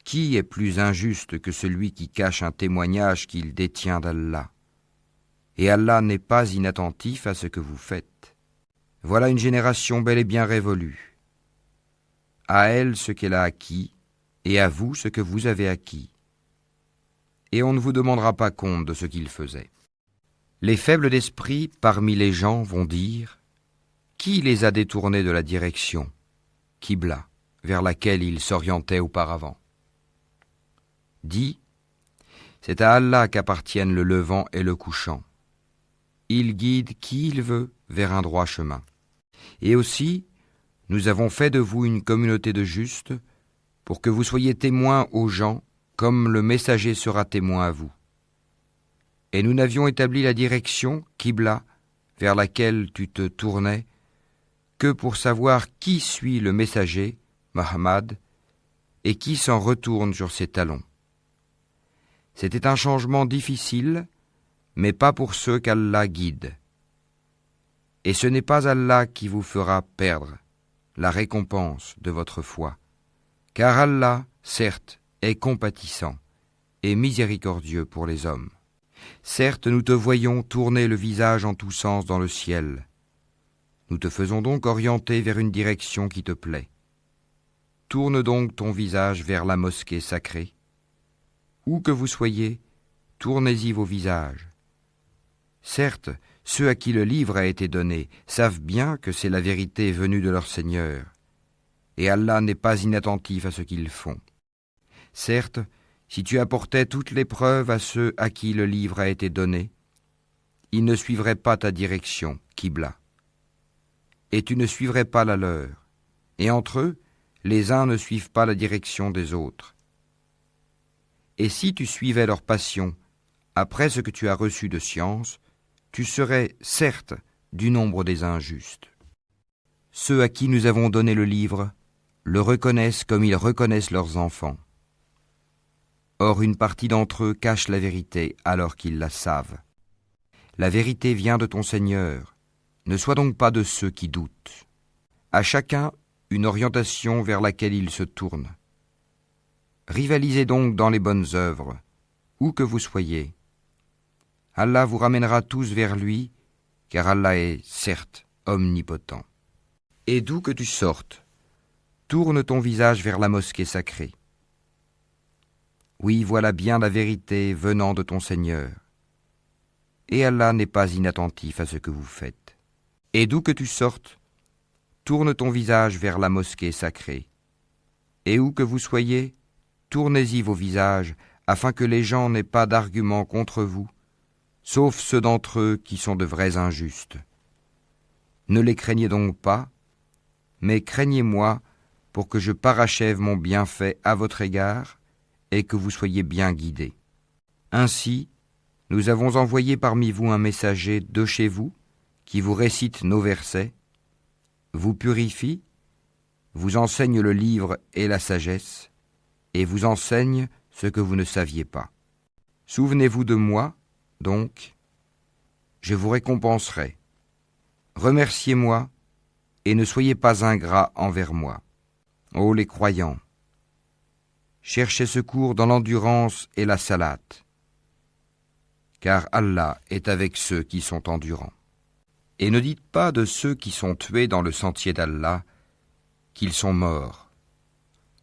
Qui est plus injuste que celui qui cache un témoignage qu'il détient d'Allah? Et Allah n'est pas inattentif à ce que vous faites. Voilà une génération bel et bien révolue. À elle ce qu'elle a acquis, et à vous ce que vous avez acquis. Et on ne vous demandera pas compte de ce qu'ils faisaient. Les faibles d'esprit parmi les gens vont dire: qui les a détournés de la direction, Qibla, vers laquelle ils s'orientaient auparavant? Dis, c'est à Allah qu'appartiennent le levant et le couchant. Il guide qui il veut vers un droit chemin. Et aussi, nous avons fait de vous une communauté de justes pour que vous soyez témoins aux gens comme le messager sera témoin à vous. Et nous n'avions établi la direction, Qibla, vers laquelle tu te tournais, que pour savoir qui suit le messager, Muhammad, et qui s'en retourne sur ses talons. C'était un changement difficile, mais pas pour ceux qu'Allah guide. Et ce n'est pas Allah qui vous fera perdre la récompense de votre foi, car Allah, certes, est compatissant et miséricordieux pour les hommes. Certes, nous te voyons tourner le visage en tous sens dans le ciel. Nous te faisons donc orienter vers une direction qui te plaît. Tourne donc ton visage vers la mosquée sacrée. Où que vous soyez, tournez-y vos visages. Certes, ceux à qui le livre a été donné savent bien que c'est la vérité venue de leur Seigneur, et Allah n'est pas inattentif à ce qu'ils font. Certes, si tu apportais toutes les preuves à ceux à qui le livre a été donné, ils ne suivraient pas ta direction, Qibla, et tu ne suivrais pas la leur, et entre eux, les uns ne suivent pas la direction des autres. Et si tu suivais leur passion, après ce que tu as reçu de science, tu serais, certes, du nombre des injustes. Ceux à qui nous avons donné le livre le reconnaissent comme ils reconnaissent leurs enfants. Or, une partie d'entre eux cache la vérité alors qu'ils la savent. La vérité vient de ton Seigneur. Ne sois donc pas de ceux qui doutent. À chacun, une orientation vers laquelle il se tourne. Rivalisez donc dans les bonnes œuvres, où que vous soyez. Allah vous ramènera tous vers lui, car Allah est, certes, omnipotent. Et d'où que tu sortes, tourne ton visage vers la mosquée sacrée. Oui, voilà bien la vérité venant de ton Seigneur. Et Allah n'est pas inattentif à ce que vous faites. Et d'où que tu sortes, tourne ton visage vers la mosquée sacrée. Et où que vous soyez, tournez-y vos visages, afin que les gens n'aient pas d'arguments contre vous, sauf ceux d'entre eux qui sont de vrais injustes. Ne les craignez donc pas, mais craignez-moi pour que je parachève mon bienfait à votre égard et que vous soyez bien guidés. Ainsi, nous avons envoyé parmi vous un messager de chez vous qui vous récite nos versets, vous purifie, vous enseigne le livre et la sagesse, et vous enseigne ce que vous ne saviez pas. Souvenez-vous de moi, donc, je vous récompenserai. Remerciez-moi et ne soyez pas ingrats envers moi. Ô les croyants, cherchez secours dans l'endurance et la salate, car Allah est avec ceux qui sont endurants. Et ne dites pas de ceux qui sont tués dans le sentier d'Allah qu'ils sont morts.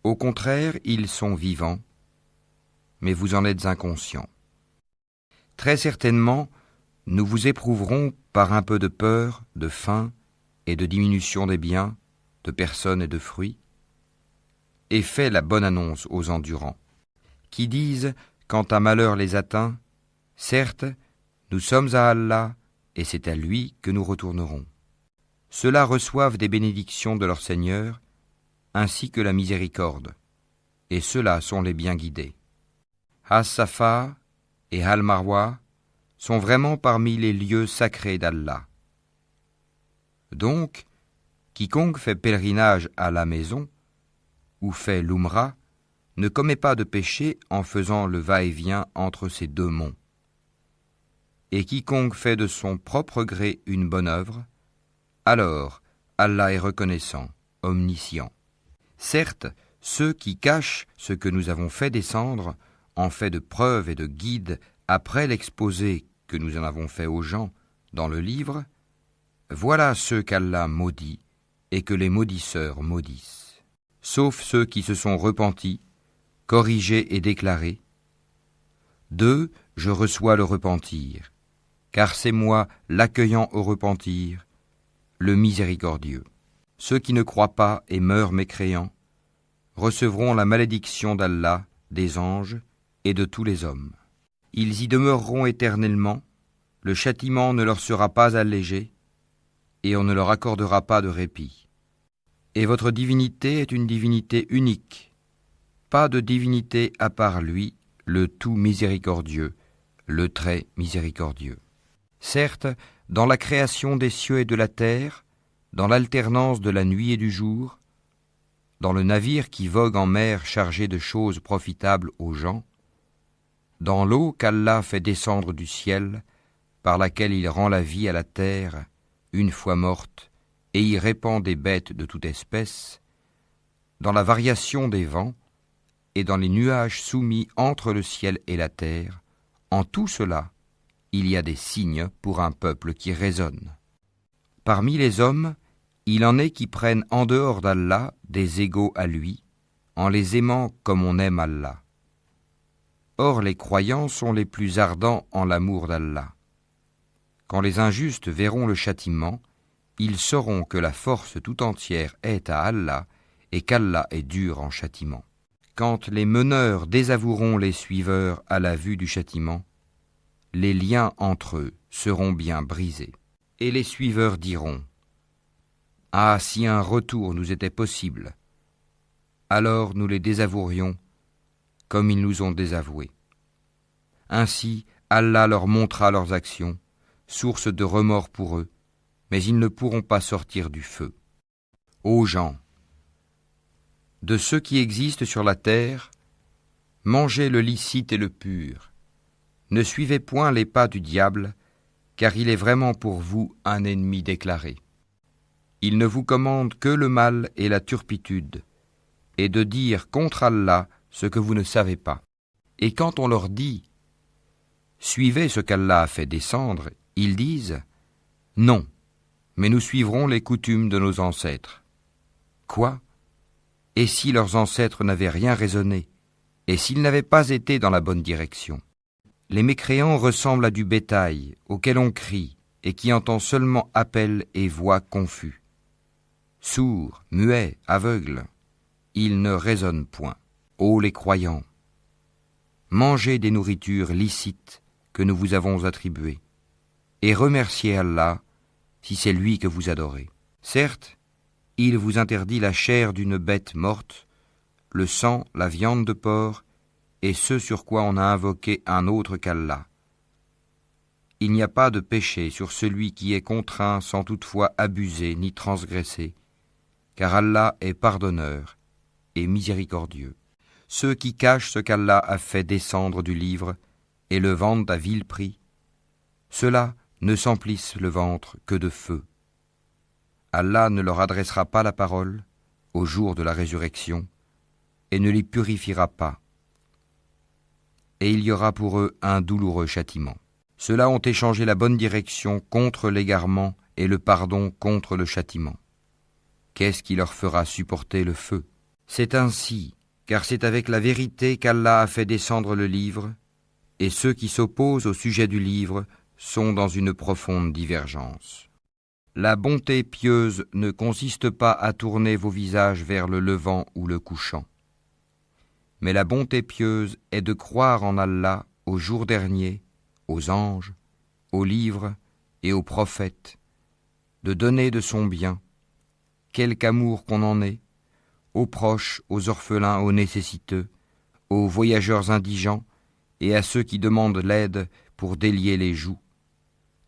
Au contraire, ils sont vivants, mais vous en êtes inconscients. Très certainement, nous vous éprouverons par un peu de peur, de faim et de diminution des biens, de personnes et de fruits, et fais la bonne annonce aux endurants, qui disent, quand un malheur les atteint, certes, nous sommes à Allah, et c'est à lui que nous retournerons. Ceux-là reçoivent des bénédictions de leur Seigneur, ainsi que la miséricorde, et ceux-là sont les bien guidés. As-Safa et Al-Marwa sont vraiment parmi les lieux sacrés d'Allah. Donc, quiconque fait pèlerinage à la maison, ou fait l'Umra, ne commet pas de péché en faisant le va-et-vient entre ces deux monts. et quiconque fait de son propre gré une bonne œuvre, alors Allah est reconnaissant, omniscient. Certes, ceux qui cachent ce que nous avons fait descendre en fait de preuve et de guide après l'exposé que nous en avons fait aux gens dans le livre, voilà ceux qu'Allah maudit et que les maudisseurs maudissent. Sauf ceux qui se sont repentis, corrigés et déclarés. D'eux, je reçois le repentir, car c'est moi l'accueillant au repentir, le miséricordieux. Ceux qui ne croient pas et meurent mécréants recevront la malédiction d'Allah, des anges et de tous les hommes. Ils y demeureront éternellement, le châtiment ne leur sera pas allégé, et on ne leur accordera pas de répit. Et votre divinité est une divinité unique, pas de divinité à part lui, le tout miséricordieux, le très miséricordieux. Certes, dans la création des cieux et de la terre, dans l'alternance de la nuit et du jour, dans le navire qui vogue en mer chargé de choses profitables aux gens, dans l'eau qu'Allah fait descendre du ciel, par laquelle il rend la vie à la terre, une fois morte, et y répand des bêtes de toute espèce, dans la variation des vents, et dans les nuages soumis entre le ciel et la terre, en tout cela, il y a des signes pour un peuple qui raisonne. Parmi les hommes, il en est qui prennent en dehors d'Allah des égaux à lui, en les aimant comme on aime Allah. Or les croyants sont les plus ardents en l'amour d'Allah. Quand les injustes verront le châtiment, ils sauront que la force tout entière est à Allah et qu'Allah est dur en châtiment. Quand les meneurs désavoueront les suiveurs à la vue du châtiment, les liens entre eux seront bien brisés. Et les suiveurs diront : « Ah, si un retour nous était possible, alors nous les désavouerions comme ils nous ont désavoués. » Ainsi, Allah leur montrera leurs actions, source de remords pour eux, mais ils ne pourront pas sortir du feu. Ô gens, de ceux qui existent sur la terre, mangez le licite et le pur. Ne suivez point les pas du diable, car il est vraiment pour vous un ennemi déclaré. Il ne vous commande que le mal et la turpitude, et de dire contre Allah ce que vous ne savez pas. Et quand on leur dit « Suivez ce qu'Allah a fait descendre », ils disent « Non, mais nous suivrons les coutumes de nos ancêtres. » Quoi ? Et si leurs ancêtres n'avaient rien raisonné, et s'ils n'avaient pas été dans la bonne direction ? Les mécréants ressemblent à du bétail auquel on crie et qui entend seulement appel et voix confus. Sourds, muets, aveugles, ils ne raisonnent point. Ô les croyants, mangez des nourritures licites que nous vous avons attribuées, et remerciez Allah si c'est lui que vous adorez. Certes, il vous interdit la chair d'une bête morte, le sang, la viande de porc, et ce sur quoi on a invoqué un autre qu'Allah. Il n'y a pas de péché sur celui qui est contraint sans toutefois abuser ni transgresser, car Allah est pardonneur et miséricordieux. Ceux qui cachent ce qu'Allah a fait descendre du livre et le vendent à vil prix, ceux-là ne s'emplissent le ventre que de feu. Allah ne leur adressera pas la parole au jour de la résurrection et ne les purifiera pas. Et il y aura pour eux un douloureux châtiment. Ceux-là ont échangé la bonne direction contre l'égarement et le pardon contre le châtiment. Qu'est-ce qui leur fera supporter le feu ? C'est ainsi, car c'est avec la vérité qu'Allah a fait descendre le livre, et ceux qui s'opposent au sujet du livre sont dans une profonde divergence. La bonté pieuse ne consiste pas à tourner vos visages vers le levant ou le couchant. Mais la bonté pieuse est de croire en Allah au jour dernier, aux anges, aux livres et aux prophètes, de donner de son bien, quelque amour qu'on en ait, aux proches, aux orphelins, aux nécessiteux, aux voyageurs indigents et à ceux qui demandent l'aide pour délier les joues,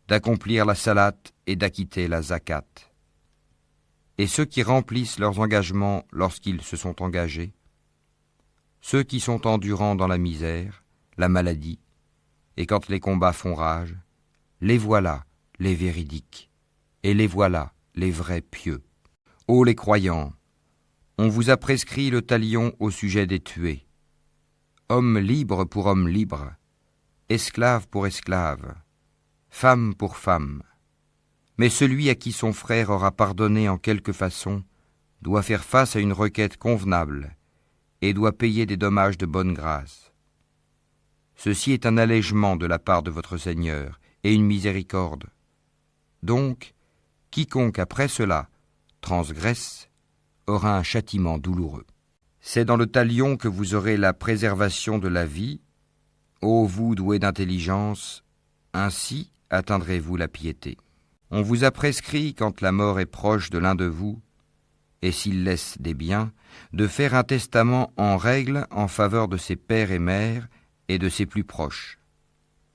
d'accomplir la salate et d'acquitter la zakat. Et ceux qui remplissent leurs engagements lorsqu'ils se sont engagés, ceux qui sont endurants dans la misère, la maladie, et quand les combats font rage, les voilà, les véridiques, et les voilà, les vrais pieux. Ô les croyants, on vous a prescrit le talion au sujet des tués. Homme libre pour homme libre, esclave pour esclave, femme pour femme. Mais celui à qui son frère aura pardonné en quelque façon doit faire face à une requête convenable et doit payer des dommages de bonne grâce. Ceci est un allègement de la part de votre Seigneur et une miséricorde. Donc, quiconque après cela transgresse aura un châtiment douloureux. C'est dans le talion que vous aurez la préservation de la vie. Ô vous doués d'intelligence, ainsi atteindrez-vous la piété. On vous a prescrit, quand la mort est proche de l'un de vous, et s'il laisse des biens, de faire un testament en règle en faveur de ses pères et mères et de ses plus proches.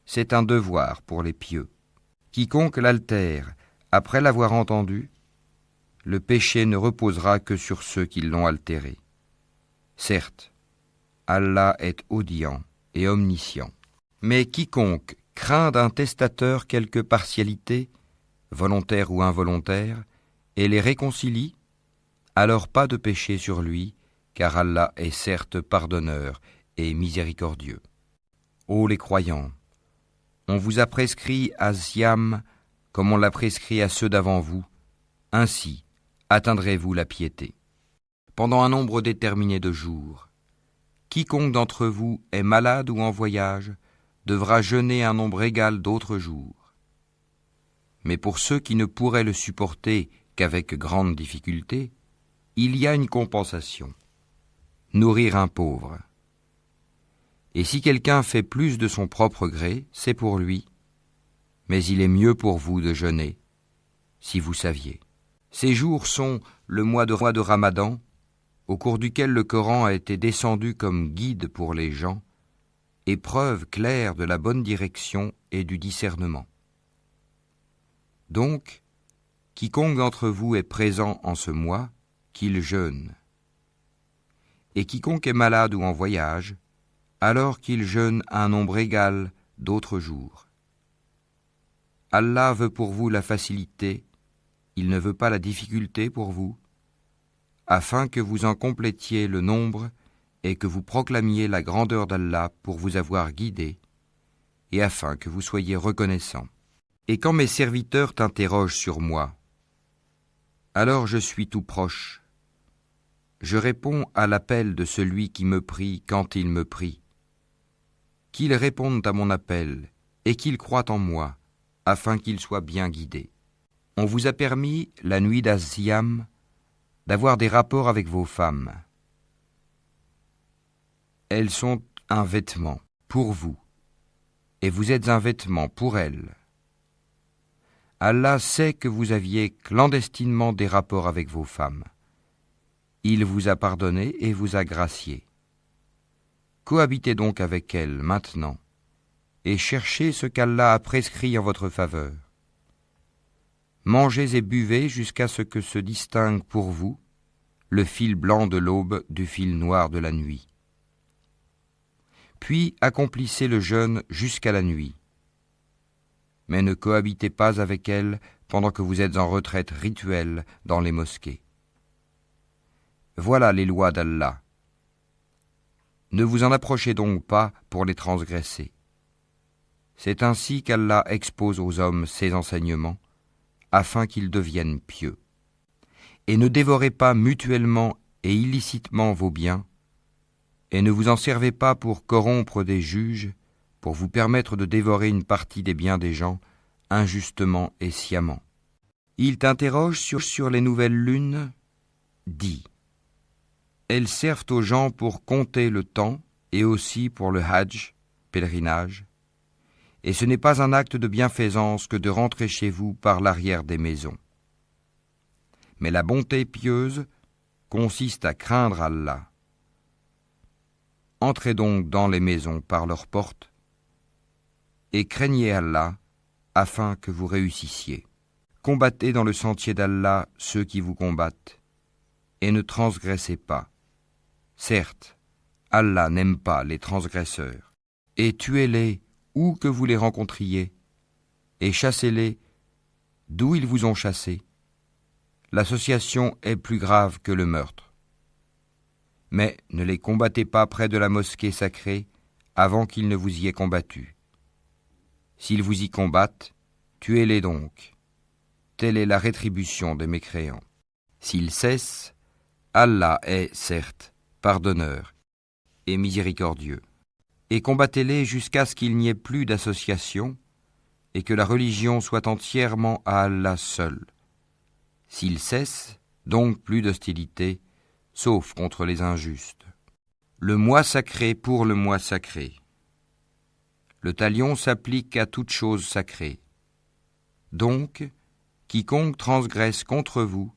C'est un devoir pour les pieux. Quiconque l'altère, après l'avoir entendu, le péché ne reposera que sur ceux qui l'ont altéré. Certes, Allah est audient et omniscient. Mais quiconque craint d'un testateur quelque partialité, volontaire ou involontaire, et les réconcilie, alors pas de péché sur lui, car Allah est certes pardonneur et miséricordieux. Ô les croyants, on vous a prescrit à Siam comme on l'a prescrit à ceux d'avant vous, ainsi atteindrez-vous la piété. Pendant un nombre déterminé de jours, quiconque d'entre vous est malade ou en voyage devra jeûner un nombre égal d'autres jours. Mais pour ceux qui ne pourraient le supporter qu'avec grande difficulté, il y a une compensation. Nourrir un pauvre. Et si quelqu'un fait plus de son propre gré, c'est pour lui, mais il est mieux pour vous de jeûner, si vous saviez. Ces jours sont le mois de Ramadan, au cours duquel le Coran a été descendu comme guide pour les gens, et preuve claire de la bonne direction et du discernement. Donc, quiconque d'entre vous est présent en ce mois, qu'il jeûne. Et quiconque est malade ou en voyage, alors qu'il jeûne un nombre égal d'autres jours. Allah veut pour vous la facilité, il ne veut pas la difficulté pour vous, afin que vous en complétiez le nombre et que vous proclamiez la grandeur d'Allah pour vous avoir guidé, et afin que vous soyez reconnaissants. Et quand mes serviteurs t'interrogent sur moi, alors je suis tout proche. Je réponds à l'appel de celui qui me prie quand il me prie. Qu'ils répondent à mon appel et qu'ils croient en moi, afin qu'ils soient bien guidés. On vous a permis, la nuit d'Az-Siyam, d'avoir des rapports avec vos femmes. Elles sont un vêtement pour vous, et vous êtes un vêtement pour elles. Allah sait que vous aviez clandestinement des rapports avec vos femmes. Il vous a pardonné et vous a gracié. Cohabitez donc avec elles maintenant, et cherchez ce qu'Allah a prescrit en votre faveur. Mangez et buvez jusqu'à ce que se distingue pour vous le fil blanc de l'aube du fil noir de la nuit. Puis accomplissez le jeûne jusqu'à la nuit. Mais ne cohabitez pas avec elles pendant que vous êtes en retraite rituelle dans les mosquées. Voilà les lois d'Allah. Ne vous en approchez donc pas pour les transgresser. C'est ainsi qu'Allah expose aux hommes ses enseignements, afin qu'ils deviennent pieux. Et ne dévorez pas mutuellement et illicitement vos biens, et ne vous en servez pas pour corrompre des juges, pour vous permettre de dévorer une partie des biens des gens, injustement et sciemment. Ils t'interrogent sur les nouvelles lunes. Dis, elles servent aux gens pour compter le temps et aussi pour le hajj, pèlerinage, et ce n'est pas un acte de bienfaisance que de rentrer chez vous par l'arrière des maisons. Mais la bonté pieuse consiste à craindre Allah. Entrez donc dans les maisons par leurs portes et craignez Allah afin que vous réussissiez. Combattez dans le sentier d'Allah ceux qui vous combattent et ne transgressez pas. Certes, Allah n'aime pas les transgresseurs. Et tuez-les où que vous les rencontriez, et chassez-les d'où ils vous ont chassés. L'association est plus grave que le meurtre. Mais ne les combattez pas près de la mosquée sacrée avant qu'ils ne vous y aient combattu. S'ils vous y combattent, tuez-les donc. Telle est la rétribution des mécréants. S'ils cessent, Allah est, certes, pardonneur et miséricordieux. Et combattez-les jusqu'à ce qu'il n'y ait plus d'association et que la religion soit entièrement à Allah seul. S'ils cessent, donc plus d'hostilité, sauf contre les injustes. Le mois sacré pour le mois sacré. Le talion s'applique à toute chose sacrée. Donc, quiconque transgresse contre vous,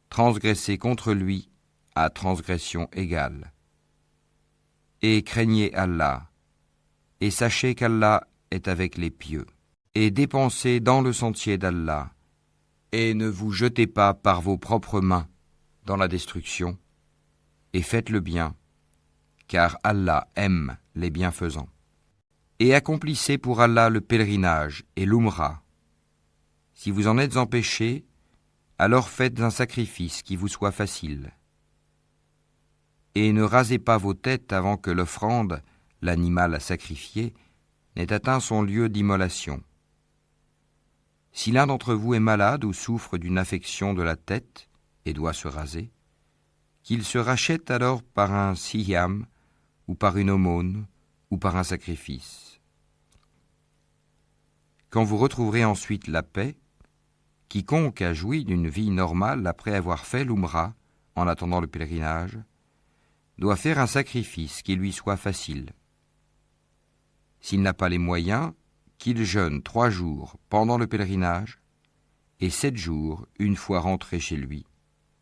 transgressez contre lui à transgression égale. Et craignez Allah, et sachez qu'Allah est avec les pieux. Et dépensez dans le sentier d'Allah, et ne vous jetez pas par vos propres mains dans la destruction, et faites le bien, car Allah aime les bienfaisants. Et accomplissez pour Allah le pèlerinage et l'Umra. Si vous en êtes empêchés, alors faites un sacrifice qui vous soit facile. Et ne rasez pas vos têtes avant que l'offrande, l'animal à sacrifier, n'ait atteint son lieu d'immolation. Si l'un d'entre vous est malade ou souffre d'une affection de la tête et doit se raser, qu'il se rachète alors par un siyam, ou par une aumône, ou par un sacrifice. Quand vous retrouverez ensuite la paix, quiconque a joui d'une vie normale après avoir fait l'Umra, en attendant le pèlerinage, doit faire un sacrifice qui lui soit facile. S'il n'a pas les moyens, qu'il jeûne 3 jours pendant le pèlerinage et 7 jours une fois rentré chez lui,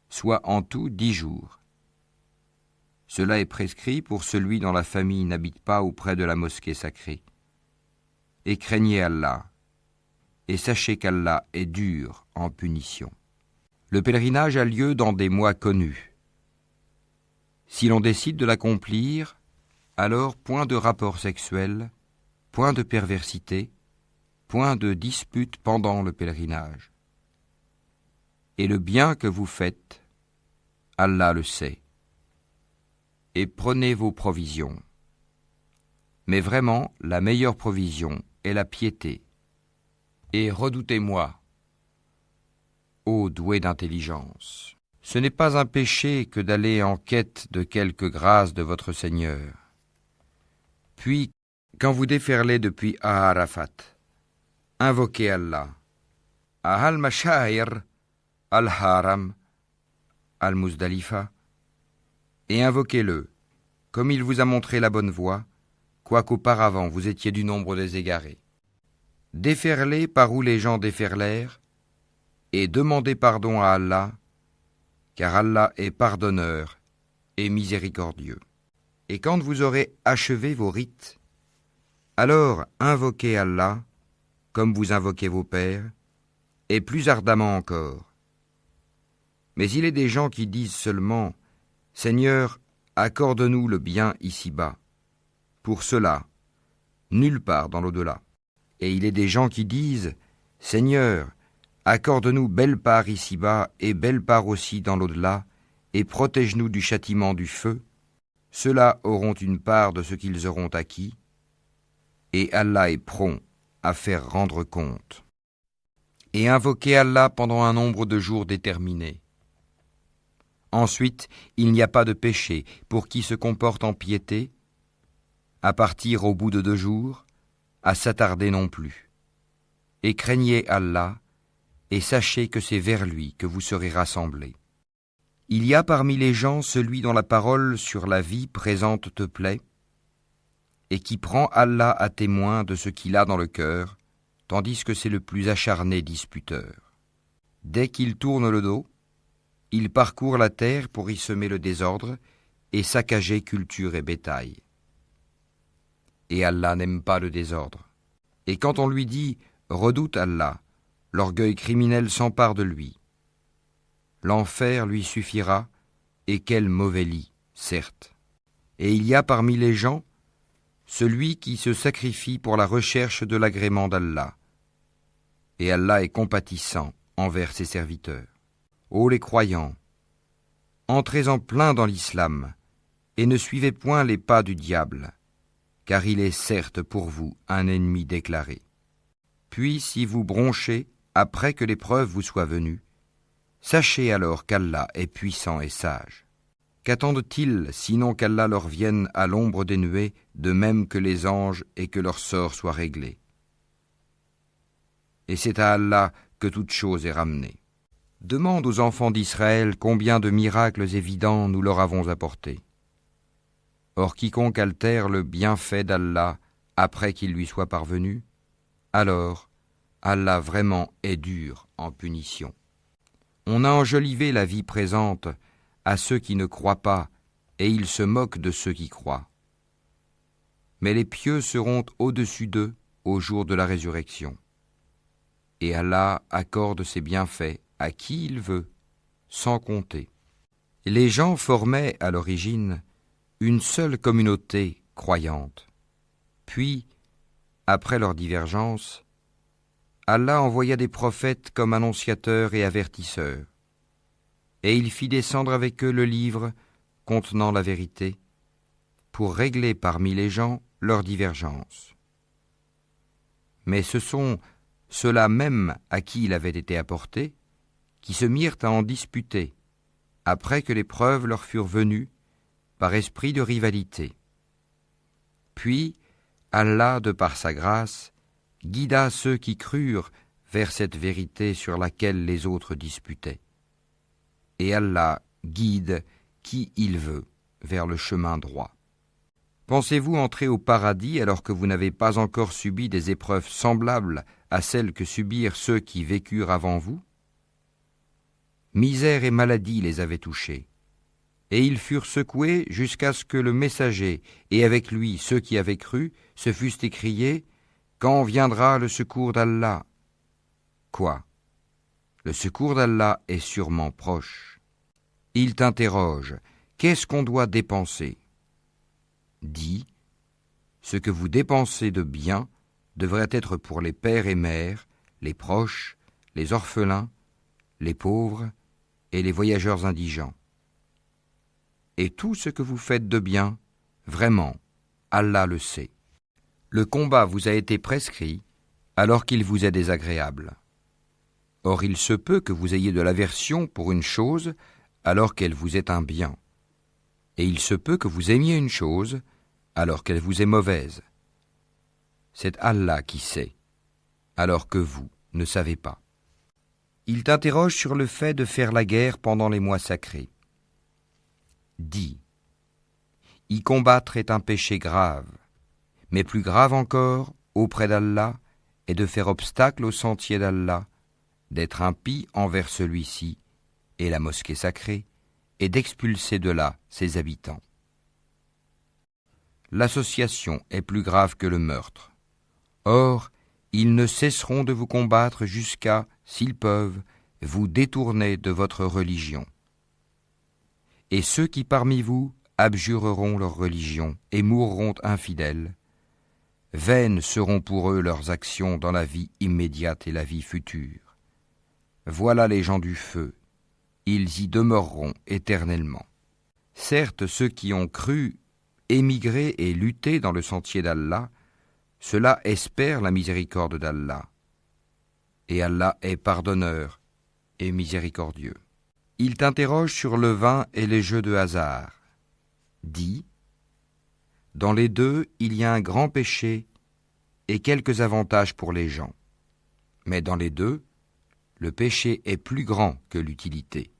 soit en tout 10 jours. Cela est prescrit pour celui dont la famille n'habite pas auprès de la mosquée sacrée. Et craignez Allah, et sachez qu'Allah est dur en punition. Le pèlerinage a lieu dans des mois connus. Si l'on décide de l'accomplir, alors point de rapport sexuel, point de perversité, point de dispute pendant le pèlerinage. Et le bien que vous faites, Allah le sait. Et prenez vos provisions. Mais vraiment, la meilleure provision est la piété. Et redoutez-moi, ô doué d'intelligence. Ce n'est pas un péché que d'aller en quête de quelque grâce de votre Seigneur. Puis, quand vous déferlez depuis Arafat, invoquez Allah. Al-Mashair, Al-Haram, Al-Muzdalifa, et invoquez-le, comme il vous a montré la bonne voie, quoiqu'auparavant vous étiez du nombre des égarés. Déferlez par où les gens déferlèrent, et demandez pardon à Allah, car Allah est pardonneur et miséricordieux. Et quand vous aurez achevé vos rites, alors invoquez Allah, comme vous invoquez vos pères, et plus ardemment encore. Mais il est des gens qui disent seulement « Seigneur, accorde-nous le bien ici-bas ». Pour cela, nulle part dans l'au-delà. Et il est des gens qui disent « Seigneur, accorde-nous belle part ici-bas et belle part aussi dans l'au-delà, et protège-nous du châtiment du feu ». Ceux-là auront une part de ce qu'ils auront acquis, et Allah est prompt à faire rendre compte. Et invoquez Allah pendant un nombre de jours déterminé. Ensuite, il n'y a pas de péché pour qui se comporte en piété, à partir au bout de 2 jours, à s'attarder non plus. Et craignez Allah, et sachez que c'est vers lui que vous serez rassemblés. Il y a parmi les gens celui dont la parole sur la vie présente te plaît, et qui prend Allah à témoin de ce qu'il a dans le cœur, tandis que c'est le plus acharné disputeur. Dès qu'il tourne le dos, il parcourt la terre pour y semer le désordre et saccager culture et bétail. Et Allah n'aime pas le désordre. Et quand on lui dit « Redoute Allah », l'orgueil criminel s'empare de lui. L'enfer lui suffira, et quel mauvais lit, certes. Et il y a parmi les gens celui qui se sacrifie pour la recherche de l'agrément d'Allah. et Allah est compatissant envers ses serviteurs. Ô les croyants, entrez en plein dans l'islam, et ne suivez point les pas du diable, car il est certes pour vous un ennemi déclaré. Puis si vous bronchez après que l'épreuve vous soit venue, sachez alors qu'Allah est puissant et sage. Qu'attendent-ils sinon qu'Allah leur vienne à l'ombre des nuées, de même que les anges, et que leur sort soit réglé? Et c'est à Allah que toute chose est ramenée. Demande aux enfants d'Israël combien de miracles évidents nous leur avons apportés. Or quiconque altère le bienfait d'Allah après qu'il lui soit parvenu, alors Allah vraiment est dur en punition. On a enjolivé la vie présente à ceux qui ne croient pas, et ils se moquent de ceux qui croient. Mais les pieux seront au-dessus d'eux au jour de la résurrection. Et Allah accorde ses bienfaits à qui il veut, sans compter. Les gens formaient à l'origine une seule communauté croyante. Puis, après leur divergence, Allah envoya des prophètes comme annonciateurs et avertisseurs, et il fit descendre avec eux le livre contenant la vérité, pour régler parmi les gens leurs divergences. Mais ce sont ceux-là même à qui il avait été apporté, qui se mirent à en disputer, après que les preuves leur furent venues, par esprit de rivalité. Puis, Allah, de par sa grâce, guida ceux qui crurent vers cette vérité sur laquelle les autres disputaient. Et Allah guide qui il veut vers le chemin droit. Pensez-vous entrer au paradis alors que vous n'avez pas encore subi des épreuves semblables à celles que subirent ceux qui vécurent avant vous? Misère et maladie les avaient touchés, et ils furent secoués jusqu'à ce que le messager, et avec lui ceux qui avaient cru, se fussent écriés « Quand viendra le secours d'Allah ?» Quoi? Le secours d'Allah est sûrement proche. Il t'interroge « Qu'est-ce qu'on doit dépenser ?» Dis « Ce que vous dépensez de bien devrait être pour les pères et mères, les proches, les orphelins, les pauvres et les voyageurs indigents. Et tout ce que vous faites de bien, vraiment, Allah le sait. Le combat vous a été prescrit alors qu'il vous est désagréable. Or il se peut que vous ayez de l'aversion pour une chose alors qu'elle vous est un bien. Et il se peut que vous aimiez une chose alors qu'elle vous est mauvaise. C'est Allah qui sait, alors que vous ne savez pas. Il t'interroge sur le fait de faire la guerre pendant les mois sacrés. Dis, y combattre est un péché grave, mais plus grave encore, auprès d'Allah, est de faire obstacle au sentier d'Allah, d'être impie envers celui-ci et la mosquée sacrée, et d'expulser de là ses habitants. L'association est plus grave que le meurtre. Or, ils ne cesseront de vous combattre jusqu'à, s'ils peuvent, vous détourner de votre religion. Et ceux qui parmi vous abjureront leur religion et mourront infidèles, vaines seront pour eux leurs actions dans la vie immédiate et la vie future. Voilà les gens du feu, ils y demeureront éternellement. Certes, ceux qui ont cru, émigré et lutté dans le sentier d'Allah, ceux-là espèrent la miséricorde d'Allah. Et Allah est pardonneur et miséricordieux. Il t'interroge sur le vin et les jeux de hasard. Dis, dans les deux, il y a un grand péché et quelques avantages pour les gens. Mais dans les deux, le péché est plus grand que l'utilité.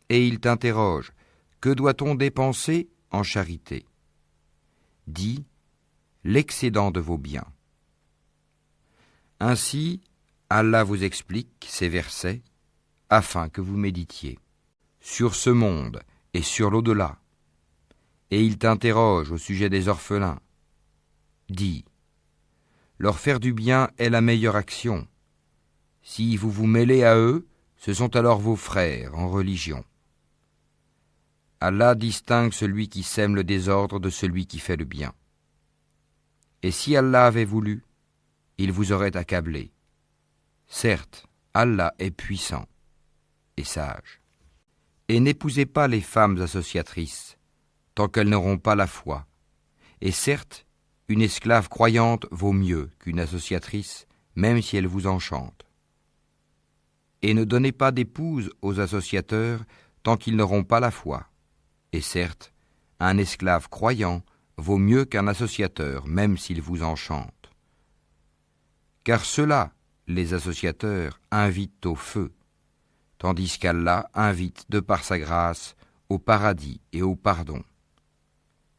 Et il t'interroge, que doit-on dépenser en charité? Dis, l'excédent de vos biens. Ainsi, Allah vous explique ces versets afin que vous méditiez sur ce monde et sur l'au-delà. Et il t'interroge au sujet des orphelins. Dis, leur faire du bien est la meilleure action. Si vous vous mêlez à eux, ce sont alors vos frères en religion. Allah distingue celui qui sème le désordre de celui qui fait le bien. Et si Allah avait voulu, il vous aurait accablé. Certes, Allah est puissant et sage. Et n'épousez pas les femmes associatrices, tant qu'elles n'auront pas la foi. Et certes, une esclave croyante vaut mieux qu'une associatrice, même si elle vous enchante. Et ne donnez pas d'épouse aux associateurs tant qu'ils n'auront pas la foi. Et certes, un esclave croyant vaut mieux qu'un associateur, même s'il vous enchante. Car ceux-là, les associateurs, invitent au feu, tandis qu'Allah invite de par sa grâce au paradis et au pardon.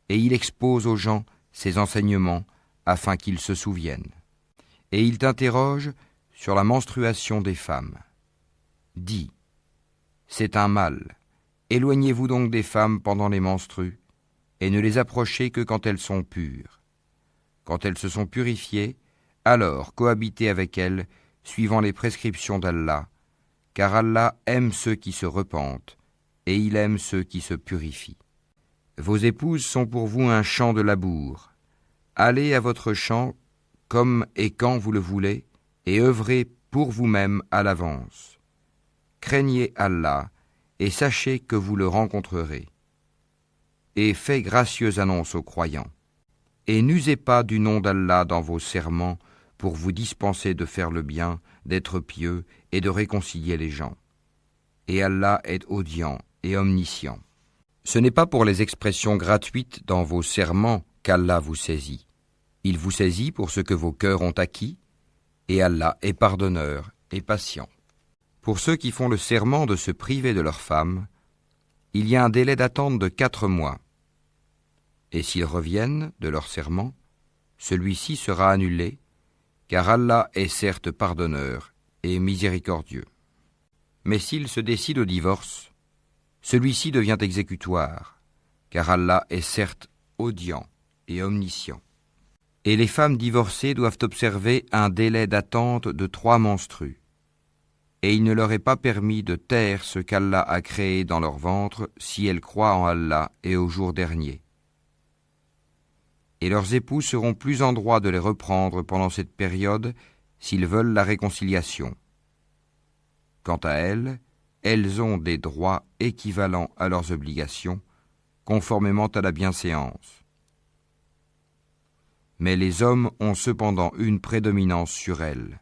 Et il expose aux gens ses enseignements afin qu'ils se souviennent. Et il t'interroge sur la menstruation des femmes. Dis, c'est un mal, éloignez-vous donc des femmes pendant les menstrues, et ne les approchez que quand elles sont pures. Quand elles se sont purifiées, alors cohabitez avec elles, suivant les prescriptions d'Allah, car Allah aime ceux qui se repentent, et il aime ceux qui se purifient. Vos épouses sont pour vous un champ de labour. Allez à votre champ comme et quand vous le voulez, et œuvrez pour vous-même à l'avance. Craignez Allah, et sachez que vous le rencontrerez. Et faites gracieuse annonce aux croyants. Et n'usez pas du nom d'Allah dans vos serments pour vous dispenser de faire le bien, d'être pieux et de réconcilier les gens. Et Allah est audient et omniscient. Ce n'est pas pour les expressions gratuites dans vos serments qu'Allah vous saisit. Il vous saisit pour ce que vos cœurs ont acquis, et Allah est pardonneur et patient. Pour ceux qui font le serment de se priver de leurs femmes, il y a un délai d'attente de 4 mois. Et s'ils reviennent de leur serment, celui-ci sera annulé, car Allah est certes pardonneur et miséricordieux. Mais s'ils se décident au divorce, celui-ci devient exécutoire, car Allah est certes audient et omniscient. Et les femmes divorcées doivent observer un délai d'attente de 3 menstrues. Et il ne leur est pas permis de taire ce qu'Allah a créé dans leur ventre si elles croient en Allah et au jour dernier. Et leurs époux seront plus en droit de les reprendre pendant cette période s'ils veulent la réconciliation. Quant à elles, elles ont des droits équivalents à leurs obligations, conformément à la bienséance. Mais les hommes ont cependant une prédominance sur elles,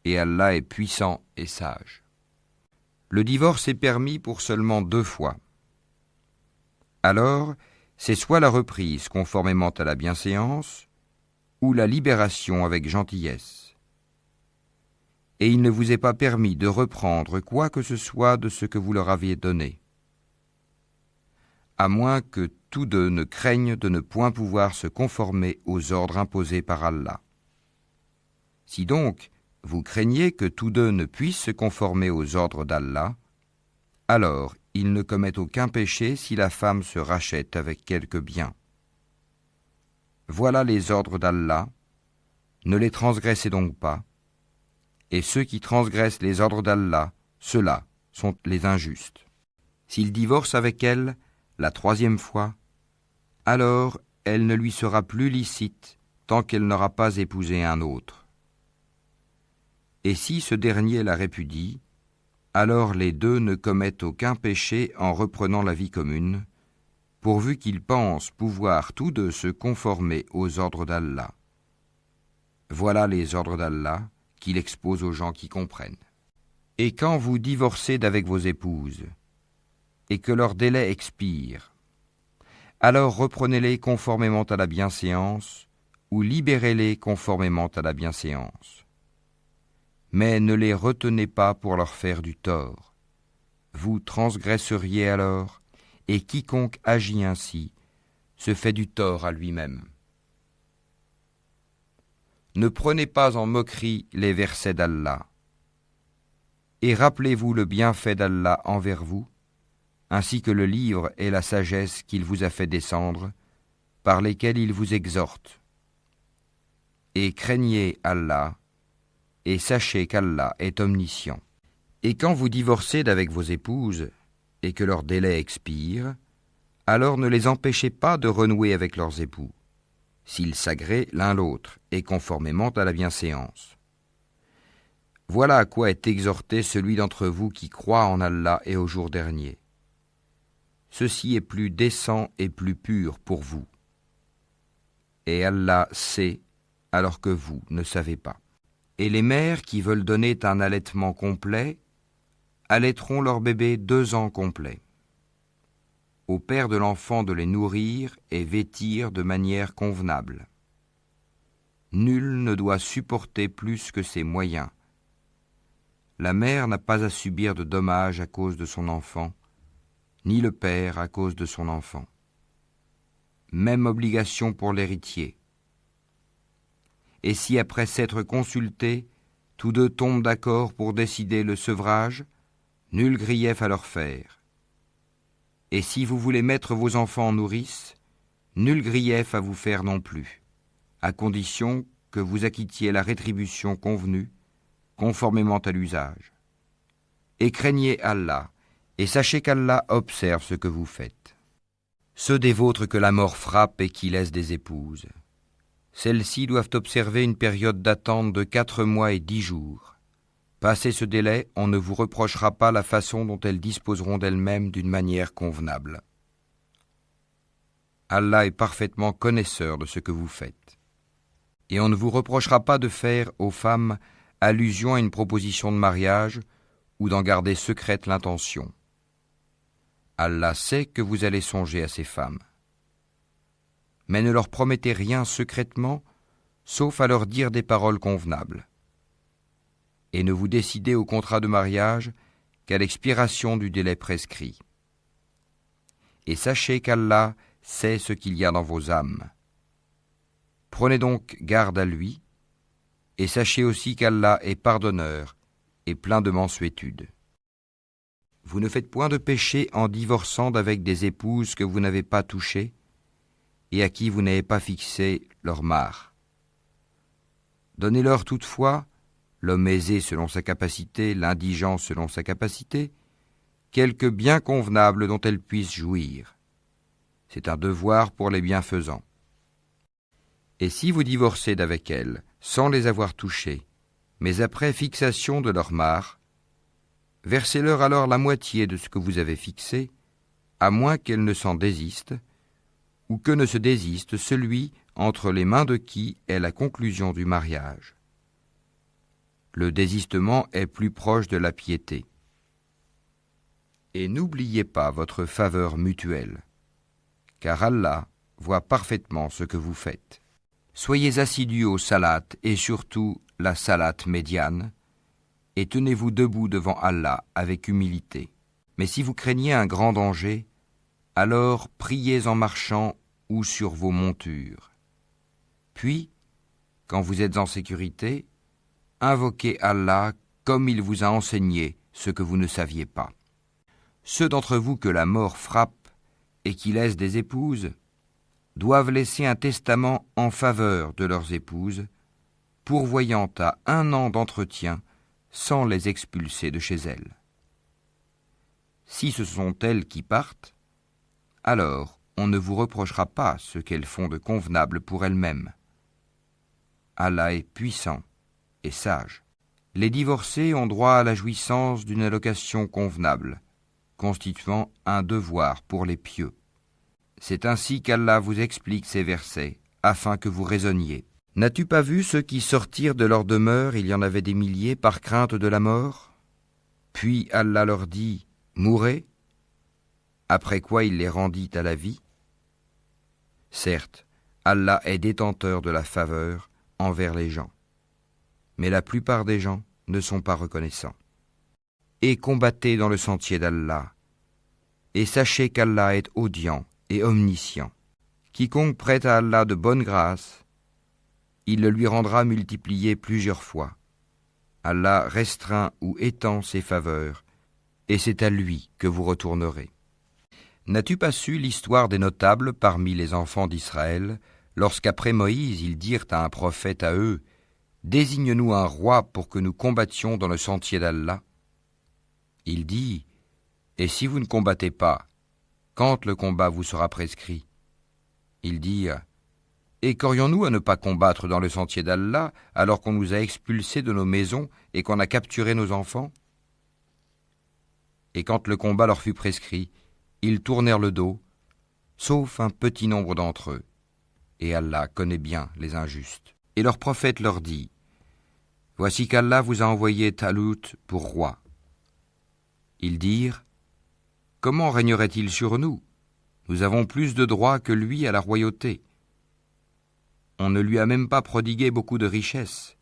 et Allah est puissant et sage. Le divorce est permis pour seulement 2 fois. Alors, c'est soit la reprise conformément à la bienséance, ou la libération avec gentillesse. Et il ne vous est pas permis de reprendre quoi que ce soit de ce que vous leur aviez donné, à moins que tous deux ne craignent de ne point pouvoir se conformer aux ordres imposés par Allah. Si donc vous craignez que tous deux ne puissent se conformer aux ordres d'Allah, alors ils ne commettent aucun péché si la femme se rachète avec quelque bien. Voilà les ordres d'Allah, ne les transgressez donc pas, et ceux qui transgressent les ordres d'Allah, ceux-là sont les injustes. S'il divorce avec elle la 3e fois, alors elle ne lui sera plus licite tant qu'elle n'aura pas épousé un autre. Et si ce dernier la répudie, alors les deux ne commettent aucun péché en reprenant la vie commune, pourvu qu'ils pensent pouvoir tous deux se conformer aux ordres d'Allah. Voilà les ordres d'Allah qu'il expose aux gens qui comprennent. Et quand vous divorcez d'avec vos épouses, et que leur délai expire, alors reprenez-les conformément à la bienséance, ou libérez-les conformément à la bienséance. Mais ne les retenez pas pour leur faire du tort. Vous transgresseriez alors, et quiconque agit ainsi se fait du tort à lui-même. Ne prenez pas en moquerie les versets d'Allah. Et rappelez-vous le bienfait d'Allah envers vous, ainsi que le livre et la sagesse qu'il vous a fait descendre, par lesquels il vous exhorte. Et craignez Allah, et sachez qu'Allah est omniscient. Et quand vous divorcez d'avec vos épouses, et que leur délai expire, alors ne les empêchez pas de renouer avec leurs époux, s'ils s'agréent l'un l'autre, et conformément à la bienséance. Voilà à quoi est exhorté celui d'entre vous qui croit en Allah et au jour dernier. Ceci est plus décent et plus pur pour vous. Et Allah sait, alors que vous ne savez pas. Et les mères qui veulent donner un allaitement complet, allaiteront leur bébé 2 ans complets. Au père de l'enfant de les nourrir et vêtir de manière convenable. Nul ne doit supporter plus que ses moyens. La mère n'a pas à subir de dommages à cause de son enfant, ni le père à cause de son enfant. Même obligation pour l'héritier. Et si après s'être consultés, tous deux tombent d'accord pour décider le sevrage, nul grief à leur faire. Et si vous voulez mettre vos enfants en nourrice, nul grief à vous faire non plus, à condition que vous acquittiez la rétribution convenue, conformément à l'usage. Et craignez Allah, et sachez qu'Allah observe ce que vous faites. Ceux des vôtres que la mort frappe et qui laissent des épouses, celles-ci doivent observer une période d'attente de 4 mois et 10 jours. Passé ce délai, on ne vous reprochera pas la façon dont elles disposeront d'elles-mêmes d'une manière convenable. Allah est parfaitement connaisseur de ce que vous faites. Et on ne vous reprochera pas de faire aux femmes allusion à une proposition de mariage ou d'en garder secrète l'intention. Allah sait que vous allez songer à ces femmes. Mais ne leur promettez rien secrètement, sauf à leur dire des paroles convenables. Et ne vous décidez au contrat de mariage qu'à l'expiration du délai prescrit. Et sachez qu'Allah sait ce qu'il y a dans vos âmes. Prenez donc garde à lui, et sachez aussi qu'Allah est pardonneur et plein de mansuétude. Vous ne faites point de péché en divorçant d'avec des épouses que vous n'avez pas touchées et à qui vous n'avez pas fixé leur mare. Donnez-leur toutefois, l'homme aisé selon sa capacité, l'indigent selon sa capacité, quelque bien convenable dont elles puissent jouir. C'est un devoir pour les bienfaisants. Et si vous divorcez d'avec elles, sans les avoir touchées, mais après fixation de leur mare, versez-leur alors la moitié de ce que vous avez fixé, à moins qu'elles ne s'en désistent, ou que ne se désiste celui entre les mains de qui est la conclusion du mariage. Le désistement est plus proche de la piété. Et n'oubliez pas votre faveur mutuelle, car Allah voit parfaitement ce que vous faites. Soyez assidus au salat et surtout la salat médiane, et tenez-vous debout devant Allah avec humilité. Mais si vous craignez un grand danger, alors priez en marchant ou sur vos montures. Puis, quand vous êtes en sécurité, invoquez Allah comme il vous a enseigné ce que vous ne saviez pas. Ceux d'entre vous que la mort frappe et qui laissent des épouses, doivent laisser un testament en faveur de leurs épouses, pourvoyant à 1 an d'entretien sans les expulser de chez elles. Si ce sont elles qui partent, alors on ne vous reprochera pas ce qu'elles font de convenable pour elles-mêmes. Allah est puissant et sage. Les divorcés ont droit à la jouissance d'une allocation convenable, constituant un devoir pour les pieux. C'est ainsi qu'Allah vous explique ces versets, afin que vous raisonniez. N'as-tu pas vu ceux qui sortirent de leur demeure, il y en avait des milliers, par crainte de la mort? Puis Allah leur dit, mourez, après quoi il les rendit à la vie. Certes, Allah est détenteur de la faveur envers les gens, mais la plupart des gens ne sont pas reconnaissants. Et combattez dans le sentier d'Allah, et sachez qu'Allah est audient et omniscient. Quiconque prête à Allah de bonne grâce, il le lui rendra multiplié plusieurs fois. Allah restreint ou étend ses faveurs, et c'est à lui que vous retournerez. N'as-tu pas su l'histoire des notables parmi les enfants d'Israël, lorsqu'après Moïse ils dirent à un prophète à eux, « Désigne-nous un roi pour que nous combattions dans le sentier d'Allah » Il dit, « Et si vous ne combattez pas, quand le combat vous sera prescrit ?» Ils dirent, Et qu'aurions-nous à ne pas combattre dans le sentier d'Allah alors qu'on nous a expulsés de nos maisons et qu'on a capturé nos enfants ? Et quand le combat leur fut prescrit, ils tournèrent le dos, sauf un petit nombre d'entre eux. Et Allah connaît bien les injustes. Et leur prophète leur dit, « Voici qu'Allah vous a envoyé Talut pour roi. » Ils dirent, « Comment régnerait-il sur nous ? Nous avons plus de droits que lui à la royauté. On ne lui a même pas prodigué beaucoup de richesses. »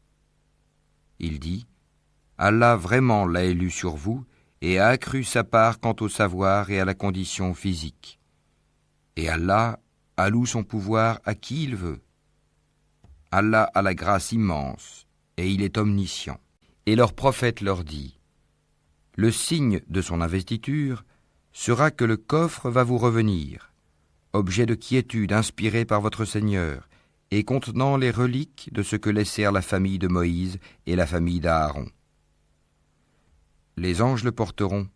Il dit, « Allah vraiment l'a élu sur vous et a accru sa part quant au savoir et à la condition physique. Et Allah alloue son pouvoir à qui il veut. Allah a la grâce immense et il est omniscient. » Et leur prophète leur dit, « Le signe de son investiture sera que le coffre va vous revenir, objet de quiétude inspiré par votre Seigneur, et contenant les reliques de ce que laissèrent la famille de Moïse et la famille d'Aaron. Les anges le porteront.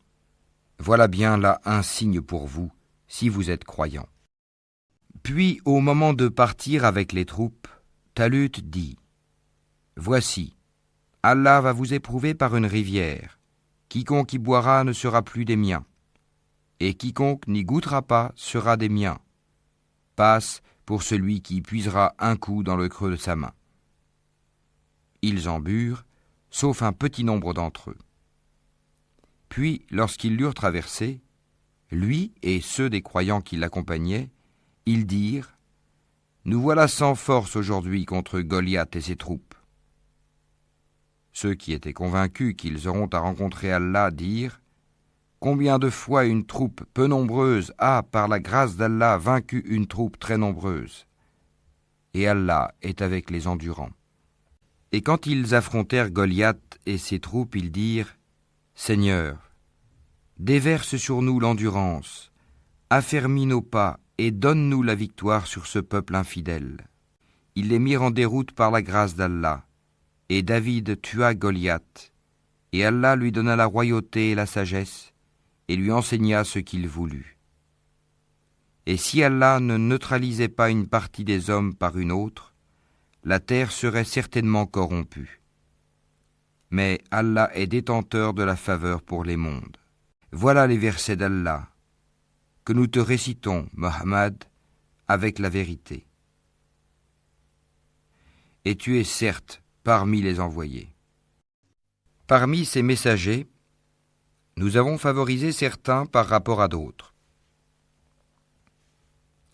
Voilà bien là un signe pour vous, si vous êtes croyants. » Puis, au moment de partir avec les troupes, Talut dit, « Voici, Allah va vous éprouver par une rivière. Quiconque y boira ne sera plus des miens, et quiconque n'y goûtera pas sera des miens. Passe pour celui qui puisera un coup dans le creux de sa main. » Ils en burent, sauf un petit nombre d'entre eux. Puis, lorsqu'ils l'eurent traversé, lui et ceux des croyants qui l'accompagnaient, ils dirent, « Nous voilà sans force aujourd'hui contre Goliath et ses troupes. » Ceux qui étaient convaincus qu'ils auront à rencontrer Allah dirent, « Combien de fois une troupe peu nombreuse a, par la grâce d'Allah, vaincu une troupe très nombreuse. Et Allah est avec les endurants. » Et quand ils affrontèrent Goliath et ses troupes, ils dirent, « Seigneur, déverse sur nous l'endurance, affermis nos pas et donne-nous la victoire sur ce peuple infidèle. » Ils les mirent en déroute par la grâce d'Allah, et David tua Goliath, et Allah lui donna la royauté et la sagesse, et lui enseigna ce qu'il voulut. Et si Allah ne neutralisait pas une partie des hommes par une autre, la terre serait certainement corrompue. Mais Allah est détenteur de la faveur pour les mondes. Voilà les versets d'Allah, que nous te récitons, Mohammed, avec la vérité. Et tu es certes parmi les envoyés. Parmi ces messagers, nous avons favorisé certains par rapport à d'autres.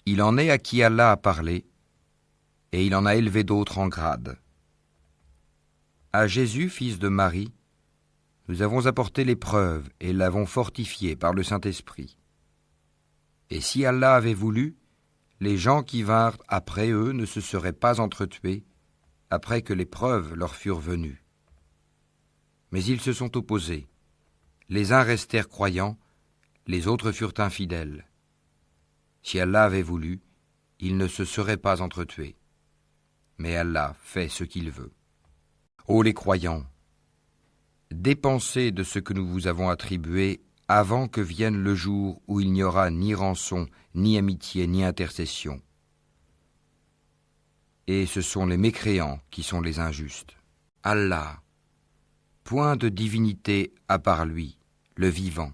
Il en est à qui Allah a parlé, et il en a élevé d'autres en grade. À Jésus, fils de Marie, nous avons apporté l'épreuve et l'avons fortifié par le Saint-Esprit. Et si Allah avait voulu, les gens qui vinrent après eux ne se seraient pas entretués après que les preuves leur furent venues. Mais ils se sont opposés. Les uns restèrent croyants, les autres furent infidèles. Si Allah avait voulu, ils ne se seraient pas entretués. Mais Allah fait ce qu'il veut. Ô les croyants, dépensez de ce que nous vous avons attribué avant que vienne le jour où il n'y aura ni rançon, ni amitié, ni intercession. Et ce sont les mécréants qui sont les injustes. Allah, point de divinité à part lui, le vivant,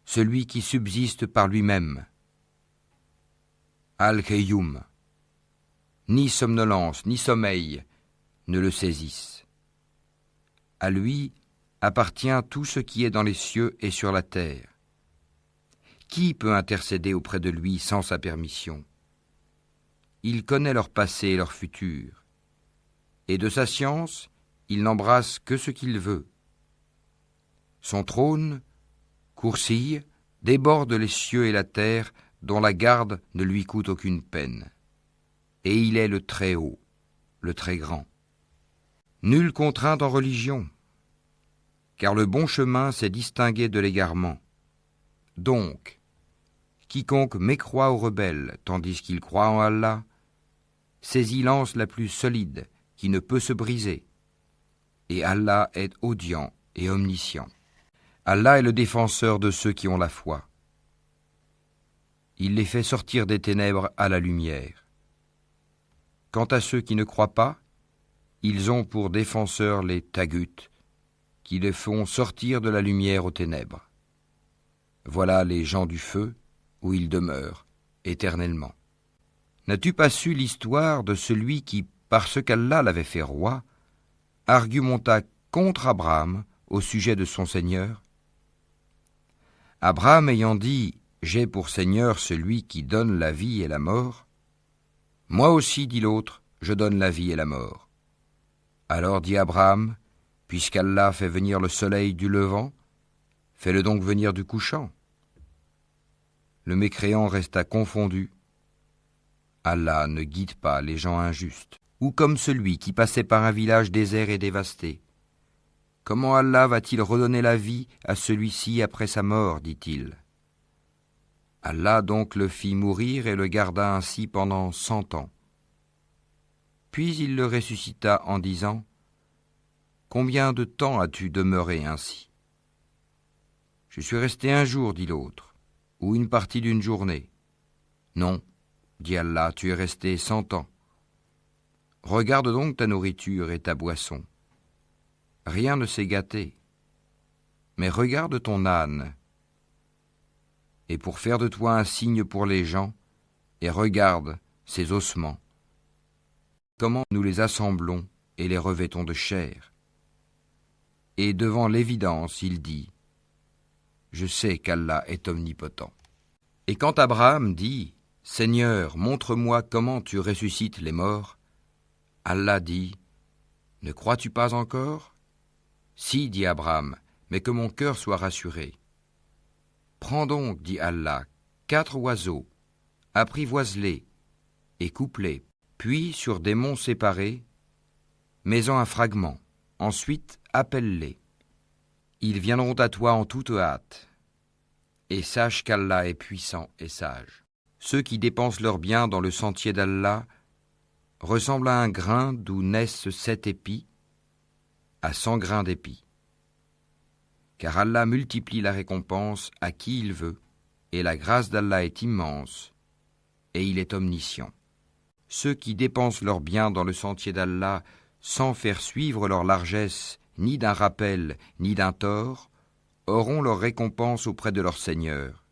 celui qui subsiste par lui-même. Al-Qayyum, ni somnolence, ni sommeil ne le saisissent. À lui appartient tout ce qui est dans les cieux et sur la terre. Qui peut intercéder auprès de lui sans sa permission ? Il connaît leur passé et leur futur, et de sa science, il n'embrasse que ce qu'il veut. Son trône, Kursi, déborde les cieux et la terre, dont la garde ne lui coûte aucune peine. Et il est le Très-Haut, le Très-Grand. Nulle contrainte en religion, car le bon chemin s'est distingué de l'égarement. Donc, quiconque mécroit aux rebelles, tandis qu'il croit en Allah, saisit l'anse la plus solide, qui ne peut se briser. Et Allah est audient et omniscient. Allah est le défenseur de ceux qui ont la foi. Il les fait sortir des ténèbres à la lumière. Quant à ceux qui ne croient pas, ils ont pour défenseurs les taghut, qui les font sortir de la lumière aux ténèbres. Voilà les gens du feu, où ils demeurent, éternellement. N'as-tu pas su l'histoire de celui qui, parce qu'Allah l'avait fait roi, argumenta contre Abraham au sujet de son Seigneur? Abraham ayant dit « J'ai pour Seigneur celui qui donne la vie et la mort », « Moi aussi, dit l'autre, je donne la vie et la mort. » Alors dit Abraham, « Puisqu'Allah fait venir le soleil du levant, fais-le donc venir du couchant. » Le mécréant resta confondu. Allah ne guide pas les gens injustes. Ou comme celui qui passait par un village désert et dévasté. Comment Allah va-t-il redonner la vie à celui-ci après sa mort, dit-il. Allah donc le fit mourir et le garda ainsi pendant 100 ans. Puis il le ressuscita en disant « Combien de temps as-tu demeuré ainsi ?» « Je suis resté 1 jour, dit l'autre, ou une partie d'une journée. »« Non, dit Allah, tu es resté 100 ans. Regarde donc ta nourriture et ta boisson. Rien ne s'est gâté. Mais regarde ton âne. Et pour faire de toi un signe pour les gens, et regarde ses ossements. Comment nous les assemblons et les revêtons de chair. Et devant l'évidence, il dit, « Je sais qu'Allah est omnipotent. » Et quand Abraham dit, « Seigneur, montre-moi comment tu ressuscites les morts », Allah dit, « Ne crois-tu pas encore ?» Si, dit Abraham, mais que mon cœur soit rassuré. Prends donc, dit Allah, 4 oiseaux, apprivoise-les et coupe-les, puis sur des monts séparés, mets-en un fragment, ensuite appelle-les. Ils viendront à toi en toute hâte, et sache qu'Allah est puissant et sage. Ceux qui dépensent leurs biens dans le sentier d'Allah ressemblent à un grain d'où naissent 7 épis, à 100 grains d'épis. Car Allah multiplie la récompense à qui il veut, et la grâce d'Allah est immense, et il est omniscient. Ceux qui dépensent leurs biens dans le sentier d'Allah sans faire suivre leur largesse ni d'un rappel ni d'un tort, auront leur récompense auprès de leur Seigneur.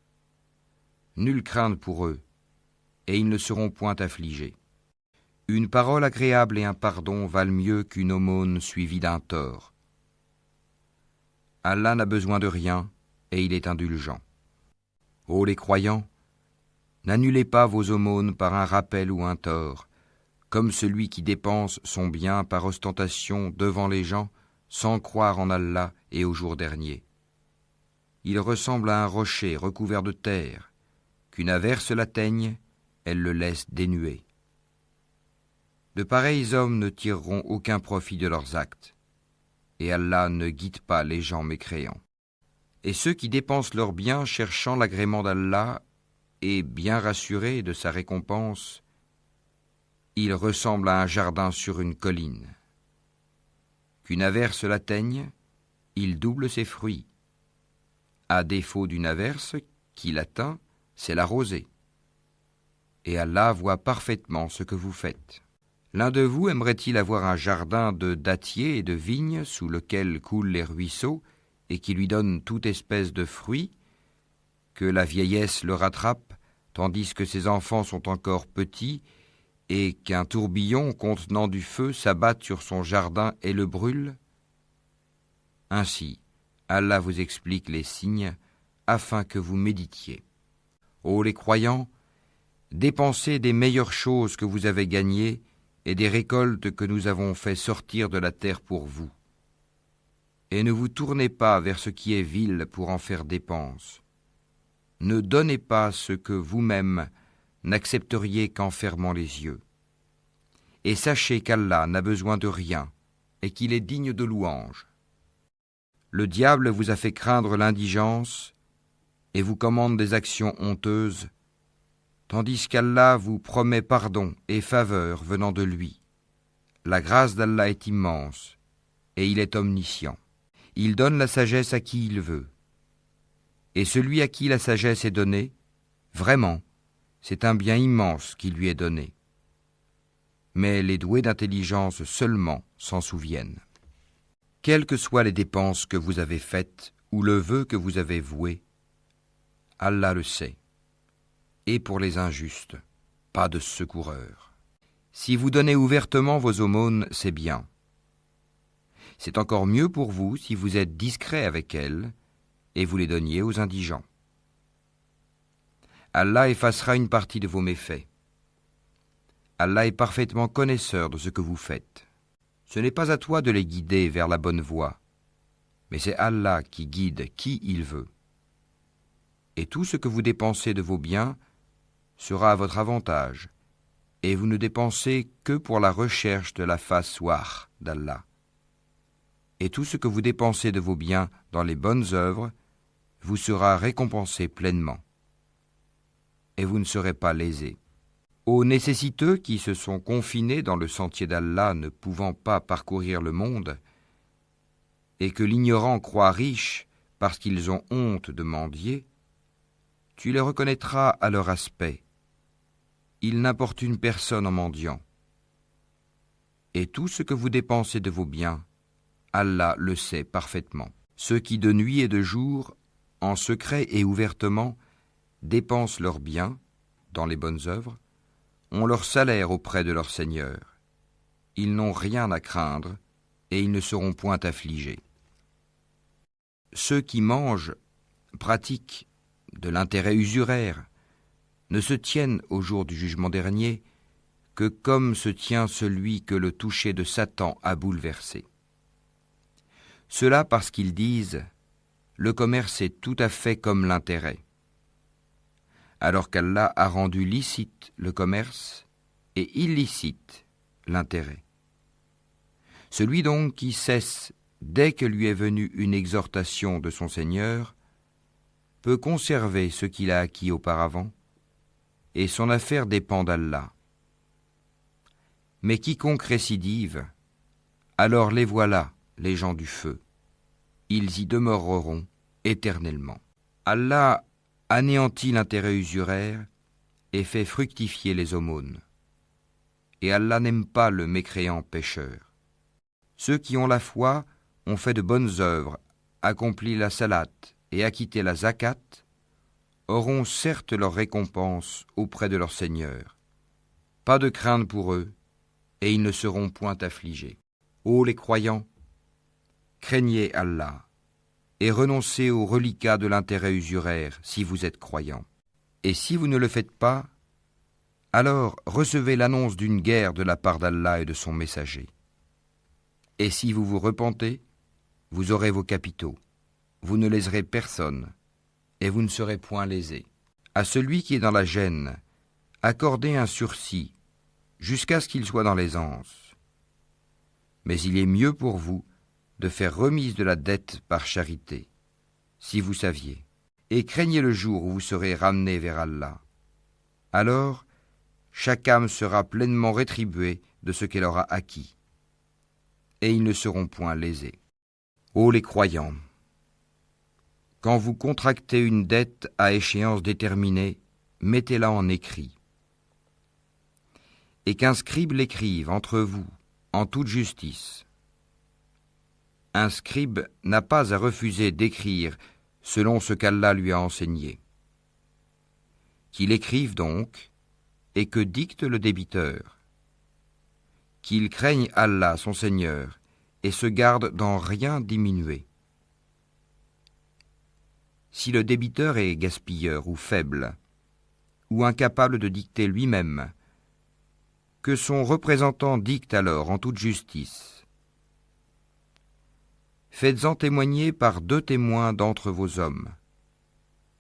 Nulle crainte pour eux, et ils ne seront point affligés. Une parole agréable et un pardon valent mieux qu'une aumône suivie d'un tort. Allah n'a besoin de rien, et il est indulgent. Ô les croyants, n'annulez pas vos aumônes par un rappel ou un tort, comme celui qui dépense son bien par ostentation devant les gens, sans croire en Allah et au jour dernier. Il ressemble à un rocher recouvert de terre, qu'une averse l'atteigne, elle le laisse dénué. De pareils hommes ne tireront aucun profit de leurs actes, et Allah ne guide pas les gens mécréants. Et ceux qui dépensent leurs biens cherchant l'agrément d'Allah et bien rassurés de sa récompense, ils ressemblent à un jardin sur une colline. Qu'une averse l'atteigne, il double ses fruits. À défaut d'une averse qui l'atteint, c'est la rosée. Et Allah voit parfaitement ce que vous faites. L'un de vous aimerait-il avoir un jardin de dattiers et de vignes sous lequel coulent les ruisseaux et qui lui donne toute espèce de fruits, que la vieillesse le rattrape tandis que ses enfants sont encore petits et qu'un tourbillon contenant du feu s'abatte sur son jardin et le brûle? Ainsi, Allah vous explique les signes afin que vous méditiez. Ô les croyants, dépensez des meilleures choses que vous avez gagnées et des récoltes que nous avons fait sortir de la terre pour vous. Et ne vous tournez pas vers ce qui est vil pour en faire dépense. Ne donnez pas ce que vous-même n'accepteriez qu'en fermant les yeux. Et sachez qu'Allah n'a besoin de rien et qu'il est digne de louange. Le diable vous a fait craindre l'indigence et vous commande des actions honteuses, tandis qu'Allah vous promet pardon et faveur venant de lui. La grâce d'Allah est immense et il est omniscient. Il donne la sagesse à qui il veut. Et celui à qui la sagesse est donnée, vraiment, c'est un bien immense qui lui est donné. mais les doués d'intelligence seulement s'en souviennent. Quelles que soient les dépenses que vous avez faites ou le vœu que vous avez voué, Allah le sait. Et pour les injustes, pas de secoureur. Si vous donnez ouvertement vos aumônes, c'est bien. C'est encore mieux pour vous si vous êtes discret avec elles et vous les donniez aux indigents. Allah effacera une partie de vos méfaits. Allah est parfaitement connaisseur de ce que vous faites. Ce n'est pas à toi de les guider vers la bonne voie, mais c'est Allah qui guide qui il veut. Et tout ce que vous dépensez de vos biens sera à votre avantage, et vous ne dépensez que pour la recherche de la face wah d'Allah. Et tout ce que vous dépensez de vos biens dans les bonnes œuvres vous sera récompensé pleinement. Et vous ne serez pas lésés. Aux nécessiteux qui se sont confinés dans le sentier d'Allah ne pouvant pas parcourir le monde, et que l'ignorant croit riche parce qu'ils ont honte de mendier, tu les reconnaîtras à leur aspect. Ils n'importunent personne en mendiant. Et tout ce que vous dépensez de vos biens, Allah le sait parfaitement. Ceux qui de nuit et de jour, en secret et ouvertement, dépensent leurs biens dans les bonnes œuvres, ont leur salaire auprès de leur Seigneur. Ils n'ont rien à craindre et ils ne seront point affligés. Ceux qui mangent, pratiquent de l'intérêt usuraire, ne se tiennent au jour du jugement dernier que comme se tient celui que le toucher de Satan a bouleversé. Cela parce qu'ils disent « Le commerce est tout à fait comme l'intérêt », alors qu'Allah a rendu licite le commerce et illicite l'intérêt. Celui donc qui cesse dès que lui est venue une exhortation de son Seigneur peut conserver ce qu'il a acquis auparavant, et son affaire dépend d'Allah. Mais quiconque récidive, alors les voilà, les gens du feu. Ils y demeureront éternellement. Allah anéantit l'intérêt usuraire et fait fructifier les aumônes. Et Allah n'aime pas le mécréant pécheur. Ceux qui ont la foi ont fait de bonnes œuvres, accompli la salate et acquitté la zakat, auront certes leur récompense auprès de leur Seigneur. Pas de crainte pour eux, et ils ne seront point affligés. Ô les croyants, craignez Allah, et renoncez aux reliquats de l'intérêt usuraire si vous êtes croyants. Et si vous ne le faites pas, alors recevez l'annonce d'une guerre de la part d'Allah et de son messager. Et si vous vous repentez, vous aurez vos capitaux, vous ne léserez personne, et vous ne serez point lésés. À celui qui est dans la gêne, accordez un sursis, jusqu'à ce qu'il soit dans l'aisance. Mais il est mieux pour vous de faire remise de la dette par charité, si vous saviez, et craignez le jour où vous serez ramenés vers Allah. Alors, chaque âme sera pleinement rétribuée de ce qu'elle aura acquis, et ils ne seront point lésés. Ô les croyants, quand vous contractez une dette à échéance déterminée, mettez-la en écrit, et qu'un scribe l'écrive entre vous, en toute justice. Un scribe n'a pas à refuser d'écrire selon ce qu'Allah lui a enseigné. Qu'il écrive donc, et que dicte le débiteur. Qu'il craigne Allah, son Seigneur, et se garde d'en rien diminuer. Si le débiteur est gaspilleur ou faible, ou incapable de dicter lui-même, que son représentant dicte alors en toute justice. Faites-en témoigner par 2 témoins d'entre vos hommes,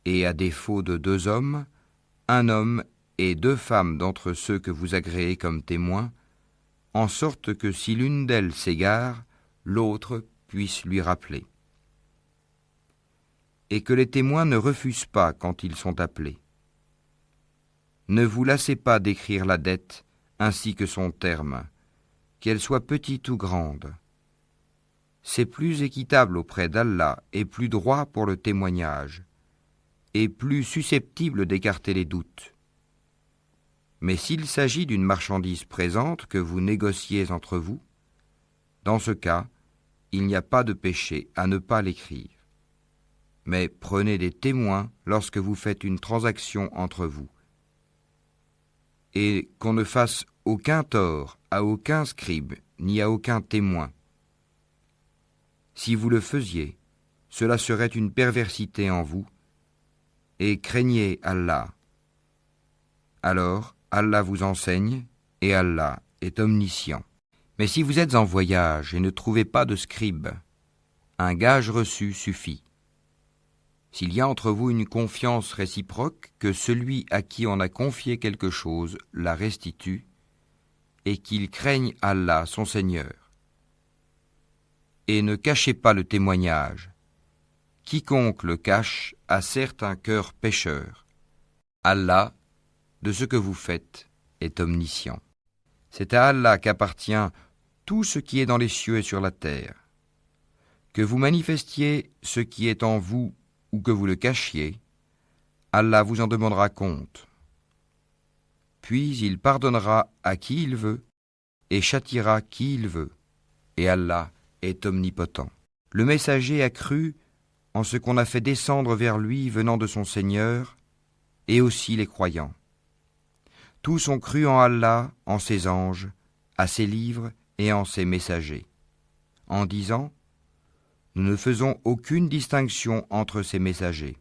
et à défaut de 2 hommes, 1 homme et 2 femmes d'entre ceux que vous agréez comme témoins, en sorte que si l'une d'elles s'égare, l'autre puisse lui rappeler. Et que les témoins ne refusent pas quand ils sont appelés. Ne vous lassez pas d'écrire la dette ainsi que son terme, qu'elle soit petite ou grande. C'est plus équitable auprès d'Allah et plus droit pour le témoignage, et plus susceptible d'écarter les doutes. Mais s'il s'agit d'une marchandise présente que vous négociez entre vous, dans ce cas, il n'y a pas de péché à ne pas l'écrire. Mais prenez des témoins lorsque vous faites une transaction entre vous. Et qu'on ne fasse aucun tort à aucun scribe ni à aucun témoin. Si vous le faisiez, cela serait une perversité en vous, et craignez Allah. Alors, Allah vous enseigne, et Allah est omniscient. Mais si vous êtes en voyage et ne trouvez pas de scribe, un gage reçu suffit. S'il y a entre vous une confiance réciproque, que celui à qui on a confié quelque chose la restitue, et qu'il craigne Allah, son Seigneur. Et ne cachez pas le témoignage. Quiconque le cache a certes un cœur pécheur. Allah, de ce que vous faites, est omniscient. C'est à Allah qu'appartient tout ce qui est dans les cieux et sur la terre. Que vous manifestiez ce qui est en vous ou que vous le cachiez, Allah vous en demandera compte. Puis il pardonnera à qui il veut et châtiera qui il veut. Et Allah est omnipotent. Le messager a cru en ce qu'on a fait descendre vers lui venant de son Seigneur, et aussi les croyants. Tous ont cru en Allah, en ses anges, à ses livres et en ses messagers, en disant « Nous ne faisons aucune distinction entre ces messagers. »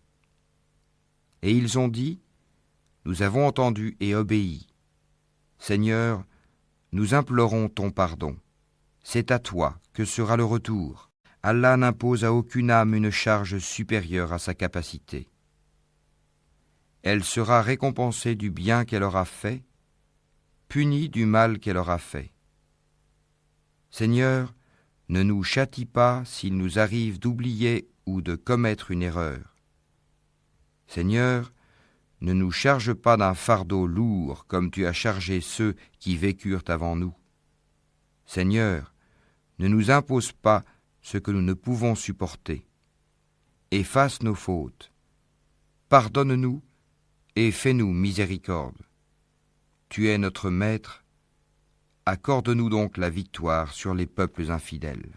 Et ils ont dit « Nous avons entendu et obéi. Seigneur, nous implorons ton pardon. C'est à toi que sera le retour. Allah n'impose à aucune âme une charge supérieure à sa capacité. Elle sera récompensée du bien qu'elle aura fait, punie du mal qu'elle aura fait. Seigneur, ne nous châtie pas s'il nous arrive d'oublier ou de commettre une erreur. Seigneur, ne nous charge pas d'un fardeau lourd comme tu as chargé ceux qui vécurent avant nous. Seigneur, ne nous impose pas ce que nous ne pouvons supporter. Efface nos fautes. Pardonne-nous et fais-nous miséricorde. Tu es notre Maître, accorde-nous donc la victoire sur les peuples infidèles.